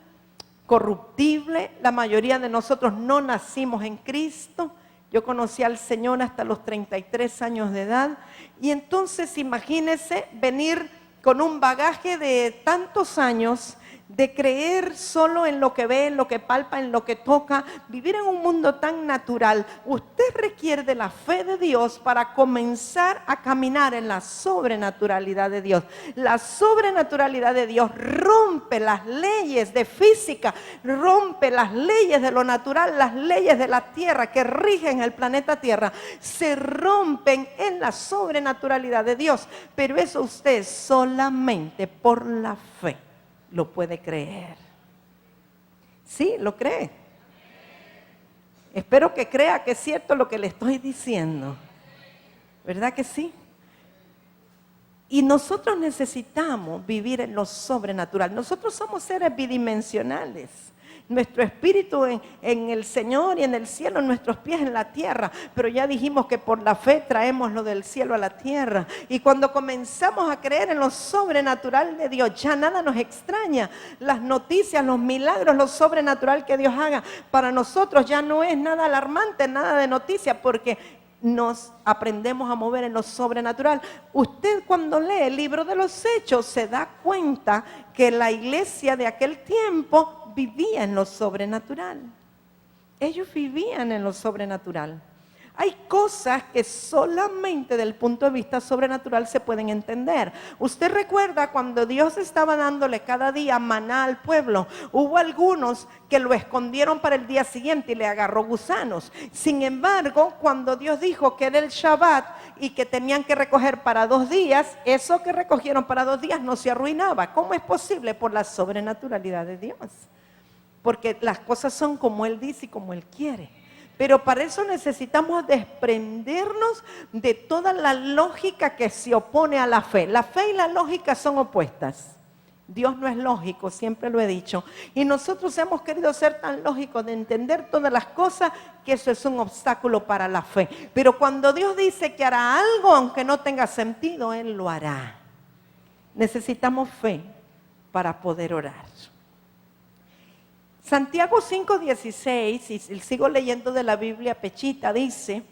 corruptible. La mayoría de nosotros no nacimos en Cristo. Yo conocí al Señor hasta los 33 años de edad. Y entonces imagínese venir con un bagaje de tantos años de creer solo en lo que ve, en lo que palpa, en lo que toca, vivir en un mundo tan natural. Usted requiere de la fe de Dios para comenzar a caminar en la sobrenaturalidad de Dios. La sobrenaturalidad de Dios rompe las leyes de física, rompe las leyes de lo natural, las leyes de la tierra que rigen el planeta Tierra, se rompen en la sobrenaturalidad de Dios. Pero eso usted solamente por la fe lo puede creer. ¿Sí? ¿Lo cree? Espero que crea que es cierto lo que le estoy diciendo. ¿Verdad que sí? Y nosotros necesitamos vivir en lo sobrenatural. Nosotros somos seres bidimensionales. Nuestro espíritu en el Señor y en el cielo, nuestros pies en la tierra. Pero ya dijimos que por la fe traemos lo del cielo a la tierra. Y cuando comenzamos a creer en lo sobrenatural de Dios, ya nada nos extraña. Las noticias, los milagros, lo sobrenatural que Dios haga, para nosotros ya no es nada alarmante, nada de noticia, porque nos aprendemos a mover en lo sobrenatural. Usted cuando lee el libro de los Hechos se da cuenta que la iglesia de aquel tiempo vivía en lo sobrenatural. Ellos vivían en lo sobrenatural. Hay cosas que solamente del punto de vista sobrenatural se pueden entender. Usted recuerda cuando Dios estaba dándole cada día maná al pueblo, hubo algunos que lo escondieron para el día siguiente y le agarró gusanos. Sin embargo, cuando Dios dijo que era el Shabbat y que tenían que recoger para 2 días, eso que recogieron para 2 días no se arruinaba. ¿Cómo es posible? Por la sobrenaturalidad de Dios. Porque las cosas son como Él dice y como Él quiere. Pero para eso necesitamos desprendernos de toda la lógica que se opone a la fe. La fe y la lógica son opuestas. Dios no es lógico, siempre lo he dicho. Y nosotros hemos querido ser tan lógicos de entender todas las cosas que eso es un obstáculo para la fe. Pero cuando Dios dice que hará algo, aunque no tenga sentido, Él lo hará. Necesitamos fe para poder orar. Santiago 5:16, y sigo leyendo de la Biblia Pechita, dice: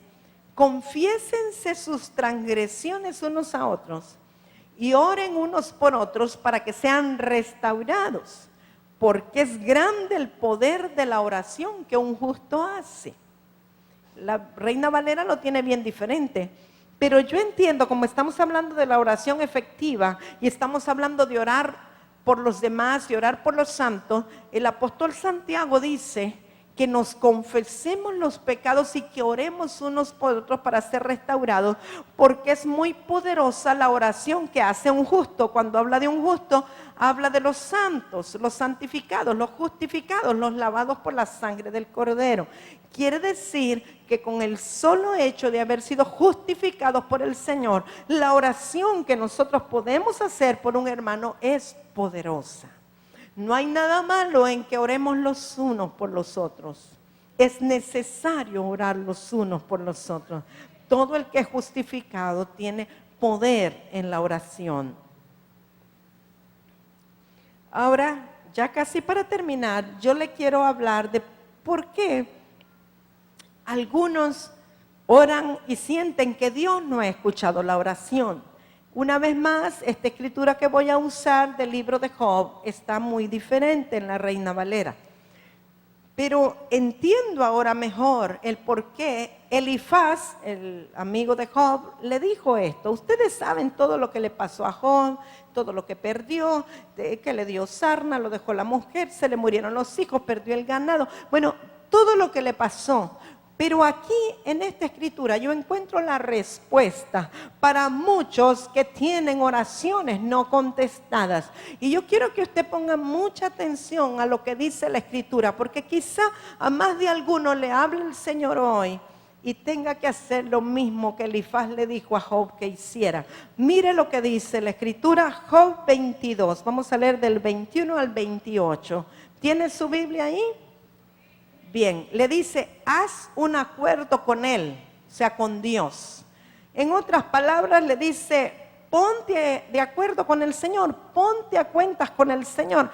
confiésense sus transgresiones unos a otros y oren unos por otros para que sean restaurados, porque es grande el poder de la oración que un justo hace. La Reina Valera lo tiene bien diferente, pero yo entiendo, como estamos hablando de la oración efectiva y estamos hablando de orar por los demás y orar por los santos, el apóstol Santiago dice que nos confesemos los pecados y que oremos unos por otros para ser restaurados, porque es muy poderosa la oración que hace un justo. Cuando habla de un justo, habla de los santos, los santificados, los justificados, los lavados por la sangre del Cordero. Quiere decir que con el solo hecho de haber sido justificados por el Señor, la oración que nosotros podemos hacer por un hermano es poderosa. No hay nada malo en que oremos los unos por los otros. Es necesario orar los unos por los otros. Todo el que es justificado tiene poder en la oración. Ahora, ya casi para terminar, yo le quiero hablar de por qué algunos oran y sienten que Dios no ha escuchado la oración. Una vez más, esta escritura que voy a usar del libro de Job está muy diferente en la Reina Valera. Pero entiendo ahora mejor el por qué Elifaz, el amigo de Job, le dijo esto. Ustedes saben todo lo que le pasó a Job, todo lo que perdió, que le dio sarna, lo dejó la mujer, se le murieron los hijos, perdió el ganado. Bueno, todo lo que le pasó. Pero aquí en esta escritura yo encuentro la respuesta para muchos que tienen oraciones no contestadas. Y yo quiero que usted ponga mucha atención a lo que dice la escritura, porque quizá a más de alguno le hable el Señor hoy y tenga que hacer lo mismo que Elifaz le dijo a Job que hiciera. Mire lo que dice la escritura, Job 22. Vamos a leer del 21 al 28. ¿Tiene su Biblia ahí? Bien, le dice, haz un acuerdo con Él, o sea, con Dios. En otras palabras, le dice, ponte de acuerdo con el Señor, ponte a cuentas con el Señor.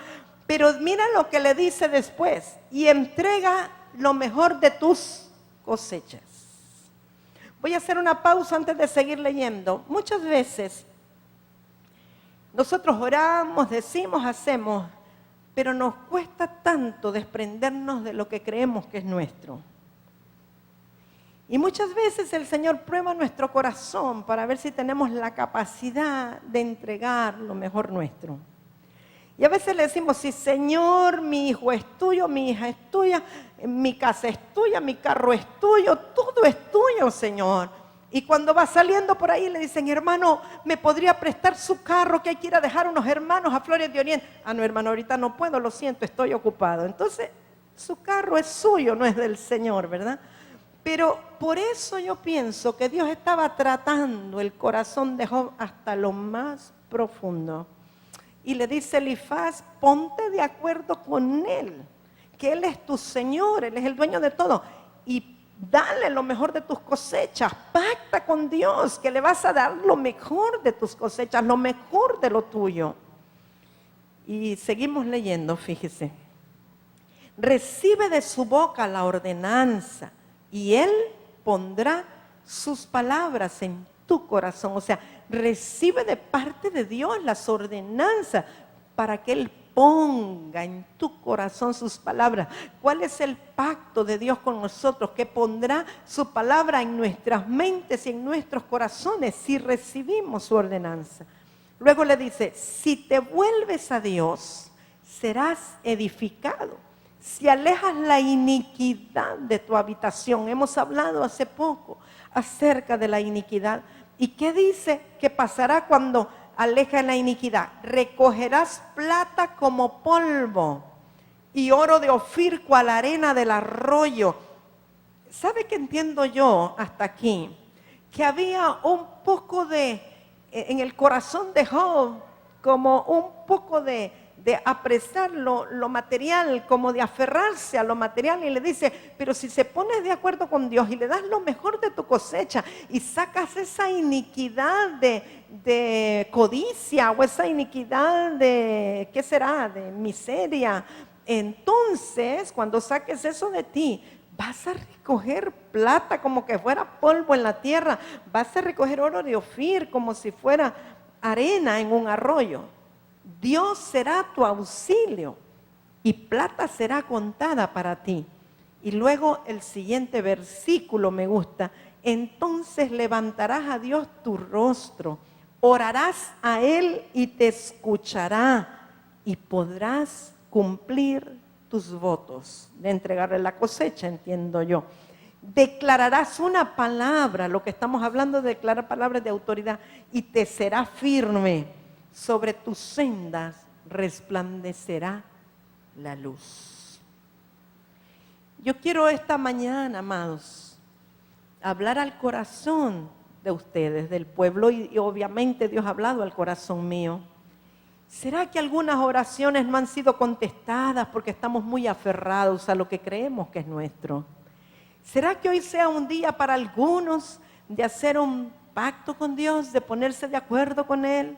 Pero mira lo que le dice después, y entrega lo mejor de tus cosechas. Voy a hacer una pausa antes de seguir leyendo. Muchas veces nosotros oramos, decimos, hacemos, pero nos cuesta tanto desprendernos de lo que creemos que es nuestro. Y muchas veces el Señor prueba nuestro corazón para ver si tenemos la capacidad de entregar lo mejor nuestro. Y a veces le decimos, sí, Señor, mi hijo es tuyo, mi hija es tuya, mi casa es tuya, mi carro es tuyo, todo es tuyo, Señor. Y cuando va saliendo por ahí le dicen, hermano, ¿me podría prestar su carro que hay que ir a dejar unos hermanos a Flores de Oriente? Ah, no, hermano, ahorita no puedo, lo siento, estoy ocupado. Entonces, su carro es suyo, no es del Señor, ¿verdad? Pero por eso yo pienso que Dios estaba tratando el corazón de Job hasta lo más profundo. Y le dice Elifaz, ponte de acuerdo con él, que él es tu Señor, él es el dueño de todo. Y dale lo mejor de tus cosechas, pacta con Dios, que le vas a dar lo mejor de tus cosechas, lo mejor de lo tuyo. Y seguimos leyendo, fíjese. Recibe de su boca la ordenanza y él pondrá sus palabras en tu corazón. O sea, recibe de parte de Dios las ordenanzas para que él ponga en tu corazón sus palabras. ¿Cuál es el pacto de Dios con nosotros? Que pondrá su palabra en nuestras mentes y en nuestros corazones si recibimos su ordenanza. Luego le dice, si te vuelves a Dios, serás edificado. Si alejas la iniquidad de tu habitación, hemos hablado hace poco acerca de la iniquidad. ¿Y qué dice que pasará cuando alejas la iniquidad? Recogerás plata como polvo y oro de Ofir cual arena del arroyo. ¿Sabe qué entiendo yo hasta aquí? Que había un poco en el corazón de Job, como un poco de apreciar lo material, como de aferrarse a lo material, y le dice, pero si se pones de acuerdo con Dios y le das lo mejor de tu cosecha y sacas esa iniquidad de codicia o esa iniquidad de, ¿qué será?, de miseria, entonces cuando saques eso de ti, vas a recoger plata como que fuera polvo en la tierra, vas a recoger oro de Ofir como si fuera arena en un arroyo. Dios será tu auxilio y plata será contada para ti. Y luego el siguiente versículo me gusta. Entonces levantarás a Dios tu rostro, orarás a Él y te escuchará y podrás cumplir tus votos de entregarle la cosecha, entiendo yo. Declararás una palabra, lo que estamos hablando de declarar palabras de autoridad, y te será firme. Sobre tus sendas resplandecerá la luz. Yo quiero esta mañana, amados, hablar al corazón de ustedes, del pueblo, y obviamente Dios ha hablado al corazón mío. ¿Será que algunas oraciones no han sido contestadas porque estamos muy aferrados a lo que creemos que es nuestro? ¿Será que hoy sea un día para algunos de hacer un pacto con Dios, de ponerse de acuerdo con Él?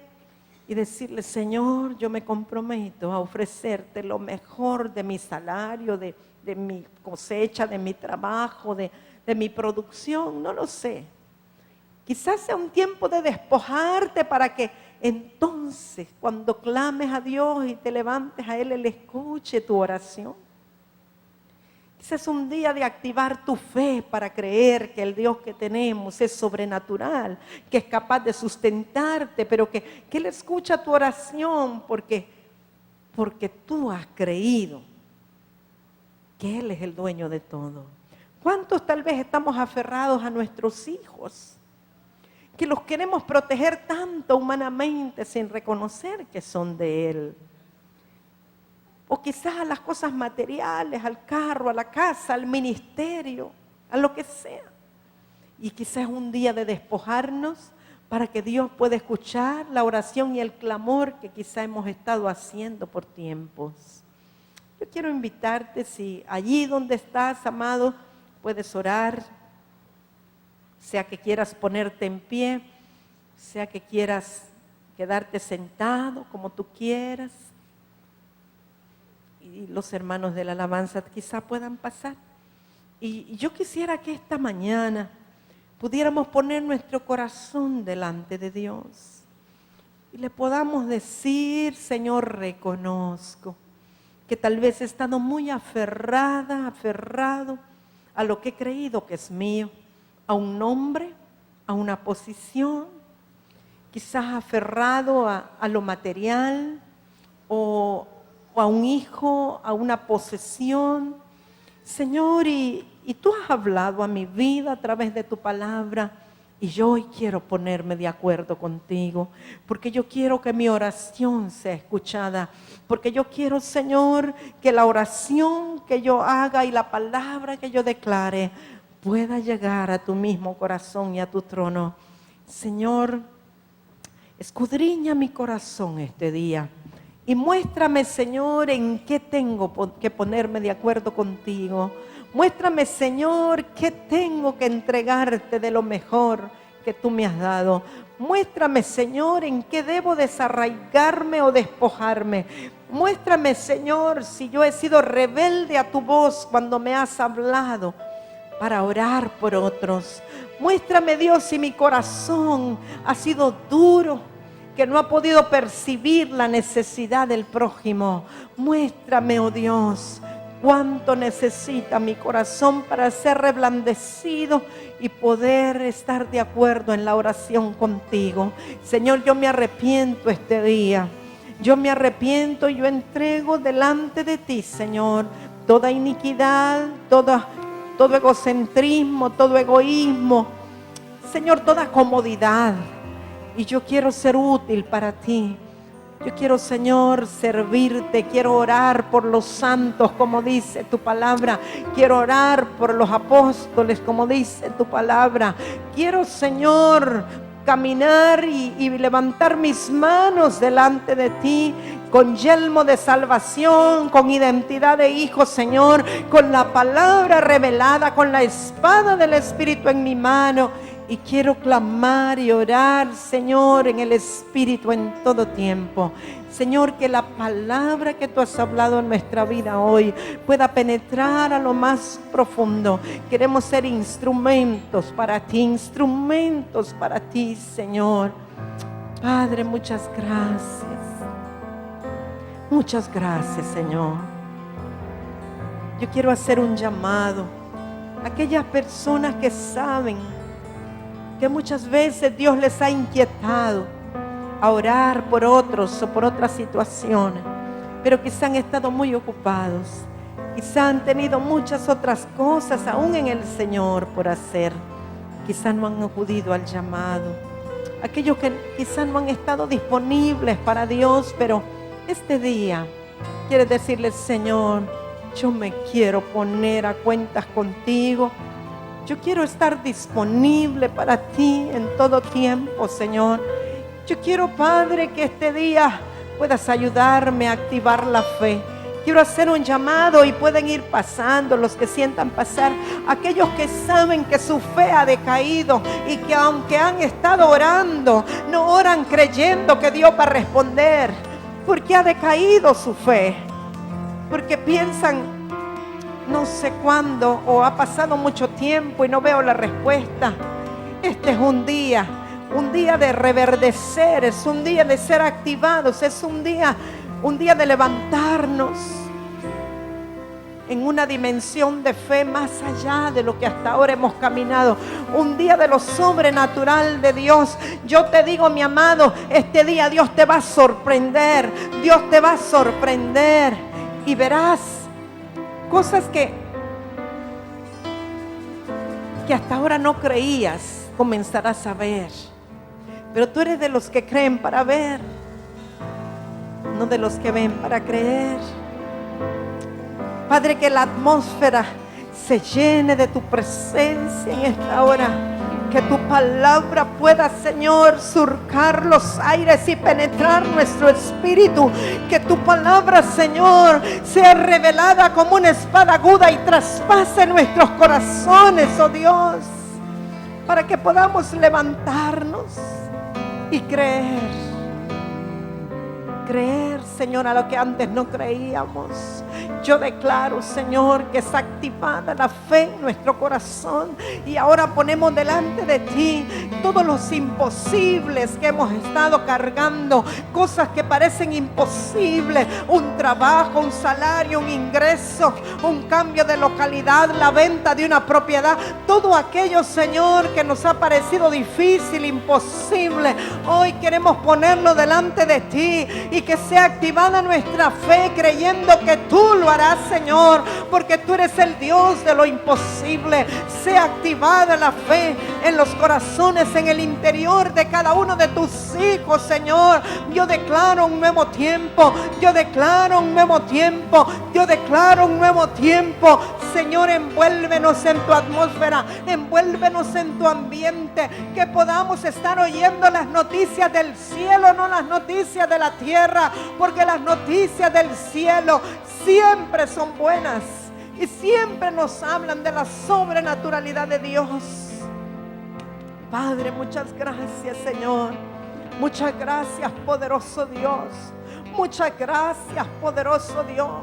Y decirle, Señor, yo me comprometo a ofrecerte lo mejor de mi salario, de mi cosecha, de mi trabajo, de mi producción, no lo sé. Quizás sea un tiempo de despojarte para que entonces cuando clames a Dios y te levantes a Él escuche tu oración. Quizás es un día de activar tu fe para creer que el Dios que tenemos es sobrenatural, que es capaz de sustentarte, pero que Él escucha tu oración porque tú has creído que Él es el dueño de todo. ¿Cuántos tal vez estamos aferrados a nuestros hijos? Que los queremos proteger tanto humanamente sin reconocer que son de Él. O quizás a las cosas materiales, al carro, a la casa, al ministerio, a lo que sea. Y quizás un día de despojarnos para que Dios pueda escuchar la oración y el clamor que quizás hemos estado haciendo por tiempos. Yo quiero invitarte, si allí donde estás, amado, puedes orar, sea que quieras ponerte en pie, sea que quieras quedarte sentado como tú quieras. Y los hermanos de la alabanza quizá puedan pasar. Y yo quisiera que esta mañana pudiéramos poner nuestro corazón delante de Dios y le podamos decir, Señor, reconozco que tal vez he estado muy aferrado a lo que he creído que es mío, a un nombre, a una posición, quizás aferrado a lo material o a un hijo, a una posesión. Señor, y tú has hablado a mi vida a través de tu palabra, y yo hoy quiero ponerme de acuerdo contigo, porque yo quiero que mi oración sea escuchada, porque yo quiero, Señor, que la oración que yo haga y la palabra que yo declare pueda llegar a tu mismo corazón y a tu trono. Señor, escudriña mi corazón este día y muéstrame, Señor, en qué tengo que ponerme de acuerdo contigo. Muéstrame, Señor, qué tengo que entregarte de lo mejor que tú me has dado. Muéstrame, Señor, en qué debo desarraigarme o despojarme. Muéstrame, Señor, si yo he sido rebelde a tu voz cuando me has hablado para orar por otros. Muéstrame, Dios, si mi corazón ha sido duro, que no ha podido percibir la necesidad del prójimo. Muéstrame, oh Dios, cuánto necesita mi corazón para ser reblandecido y poder estar de acuerdo en la oración contigo. Señor, yo me arrepiento este día. Yo me arrepiento y yo entrego delante de ti, Señor, toda iniquidad, todo egocentrismo, todo egoísmo, Señor, toda comodidad. Y yo quiero ser útil para ti. Yo quiero, Señor, servirte. Quiero orar por los santos, como dice tu palabra. Quiero orar por los apóstoles, como dice tu palabra. Quiero, Señor, caminar y levantar mis manos delante de ti con yelmo de salvación, con identidad de hijo, Señor, con la palabra revelada, con la espada del Espíritu en mi mano. Y quiero clamar y orar, Señor, en el Espíritu en todo tiempo. Señor, que la palabra que tú has hablado en nuestra vida hoy pueda penetrar a lo más profundo. Queremos ser instrumentos para ti, Señor. Padre, muchas gracias. Muchas gracias, Señor. Yo quiero hacer un llamado a aquellas personas que saben que muchas veces Dios les ha inquietado a orar por otros o por otras situaciones, pero quizá han estado muy ocupados, quizá han tenido muchas otras cosas aún en el Señor por hacer, quizá no han acudido al llamado, aquellos que quizá no han estado disponibles para Dios, pero este día quieres decirle: Señor, yo me quiero poner a cuentas contigo. Yo quiero estar disponible para ti en todo tiempo, Señor. Yo quiero, Padre, que este día puedas ayudarme a activar la fe. Quiero hacer un llamado y pueden ir pasando los que sientan pasar. Aquellos que saben que su fe ha decaído y que aunque han estado orando, no oran creyendo que Dios va a responder. Porque ha decaído su fe. Porque piensan: no sé cuándo, o ha pasado mucho tiempo y no veo la respuesta. Este es un día de reverdecer, es un día de ser activados, es un día de levantarnos en una dimensión de fe más allá de lo que hasta ahora hemos caminado. Un día de lo sobrenatural de Dios. Yo te digo, mi amado, este día Dios te va a sorprender. Dios te va a sorprender y verás cosas que hasta ahora no creías, comenzarás a ver. Pero tú eres de los que creen para ver, no de los que ven para creer. Padre, que la atmósfera se llene de tu presencia en esta hora. Que tu palabra pueda, Señor, surcar los aires y penetrar nuestro espíritu. Que tu palabra, Señor, sea revelada como una espada aguda y traspase nuestros corazones, oh Dios, para que podamos levantarnos y creer. Creer, Señor, a lo que antes no creíamos. Yo declaro, Señor, que es activada la fe en nuestro corazón. Y ahora ponemos delante de ti todos los imposibles que hemos estado cargando. Cosas que parecen imposibles. Un trabajo, un salario, un ingreso, un cambio de localidad, la venta de una propiedad. Todo aquello, Señor, que nos ha parecido difícil, imposible. Hoy queremos ponerlo delante de ti. Y que sea activada nuestra fe creyendo que tú lo harás, Señor, porque tú eres el Dios de lo imposible. Sea activada la fe en los corazones tienes en el interior de cada uno de tus hijos, Señor. Yo declaro un nuevo tiempo, yo declaro un nuevo tiempo, yo declaro un nuevo tiempo. Señor, envuélvenos en tu atmósfera, envuélvenos en tu ambiente, que podamos estar oyendo las noticias del cielo, no las noticias de la tierra, porque las noticias del cielo siempre son buenas y siempre nos hablan de la sobrenaturalidad de Dios. Padre, muchas gracias, Señor. Muchas gracias, poderoso Dios. Muchas gracias, poderoso Dios.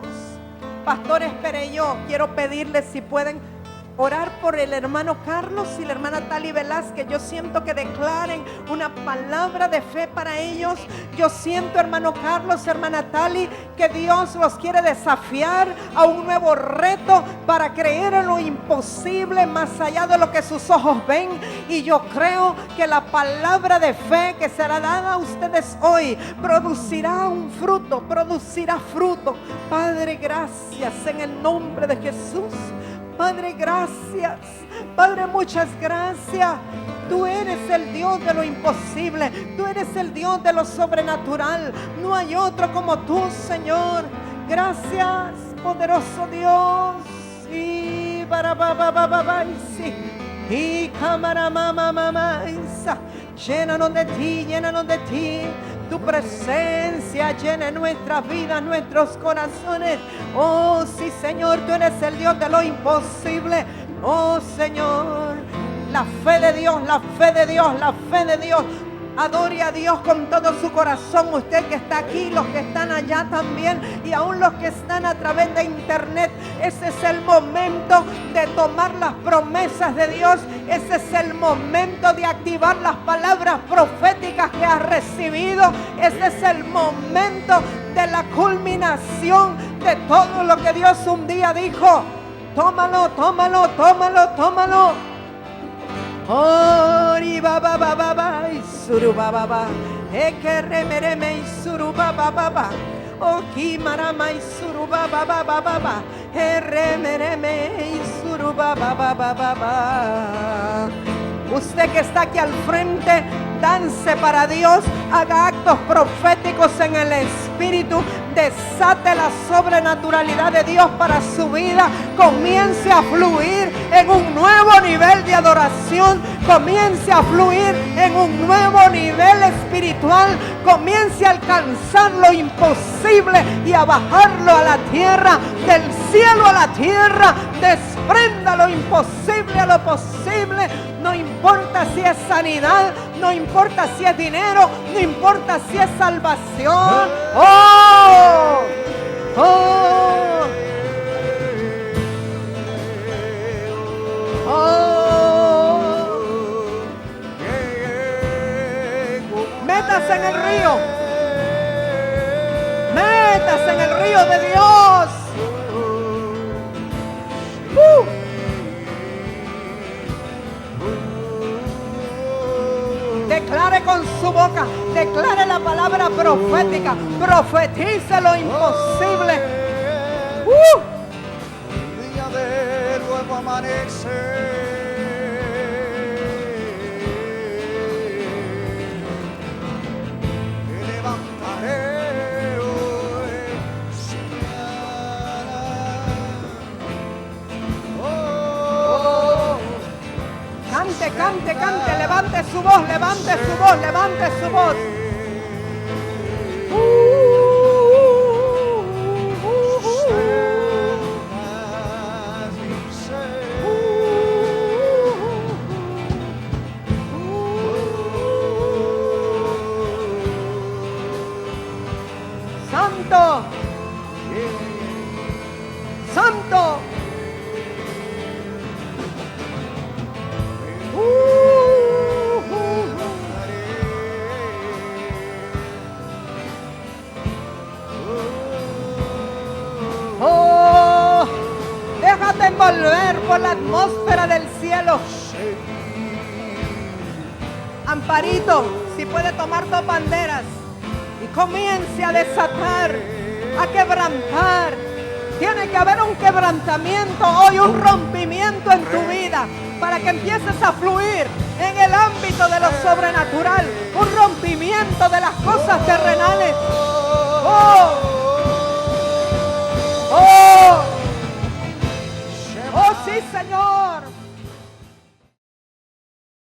Pastores Perello, quiero pedirles si pueden orar por el hermano Carlos y la hermana Tali Velázquez. Yo siento que declaren una palabra de fe para ellos. Yo siento, hermano Carlos, hermana Tali, que Dios los quiere desafiar a un nuevo reto para creer en lo imposible, más allá de lo que sus ojos ven. Y yo creo que la palabra de fe que será dada a ustedes hoy producirá un fruto, producirá fruto. Padre, gracias en el nombre de Jesús. Padre, gracias. Padre, muchas gracias. Tú eres el Dios de lo imposible. Tú eres el Dios de lo sobrenatural. No hay otro como tú, Señor. Gracias, poderoso Dios. Y y cámara mamá. Llénanos de ti, llénanos de ti. Tu presencia llena nuestras vidas, nuestros corazones. Oh, sí, Señor, tú eres el Dios de lo imposible. Oh, Señor, la fe de Dios, la fe de Dios, la fe de Dios. Adore a Dios con todo su corazón. Usted que está aquí, los que están allá también, y aún los que están a través de internet. Ese es el momento de tomar las promesas de Dios. Ese es el momento de activar las palabras proféticas que has recibido. Ese es el momento de la culminación de todo lo que Dios un día dijo. Tómalo, tómalo, tómalo, tómalo. Ori baba baba baba isuru baba baba ekerremereme isuru baba baba oki marama isuru baba baba baba erremereme isuru baba baba baba. Usted que está aquí al frente, dance para Dios, haga actos proféticos en el Espíritu, desate la sobrenaturalidad de Dios para su vida, comience a fluir en un nuevo nivel de adoración, comience a fluir en un nuevo nivel espiritual, comience a alcanzar lo imposible y a bajarlo a la tierra, del cielo a la tierra, desprenda lo imposible a lo posible. No importa si es sanidad, no importa si es dinero, no importa si es salvación. ¡Oh! ¡Oh! ¡Oh! Métase en el río. Métase en el río de Dios. Declare con su boca, declare la palabra profética, profetice lo imposible. Día de nuevo amanecer, me levantaré hoy. Cante, cante, cante, levante su voz, levante su voz, levante su voz. Santo, Santo. Oh, déjate envolver por la atmósfera del cielo. Amparito, si puede tomar dos banderas y comience a desatar, a quebrantar. Tiene que haber un quebrantamiento hoy, un rompimiento en tu vida para que empieces a fluir en el ámbito de lo sobrenatural, un rompimiento de las cosas terrenales. Oh, oh, oh, sí, Señor.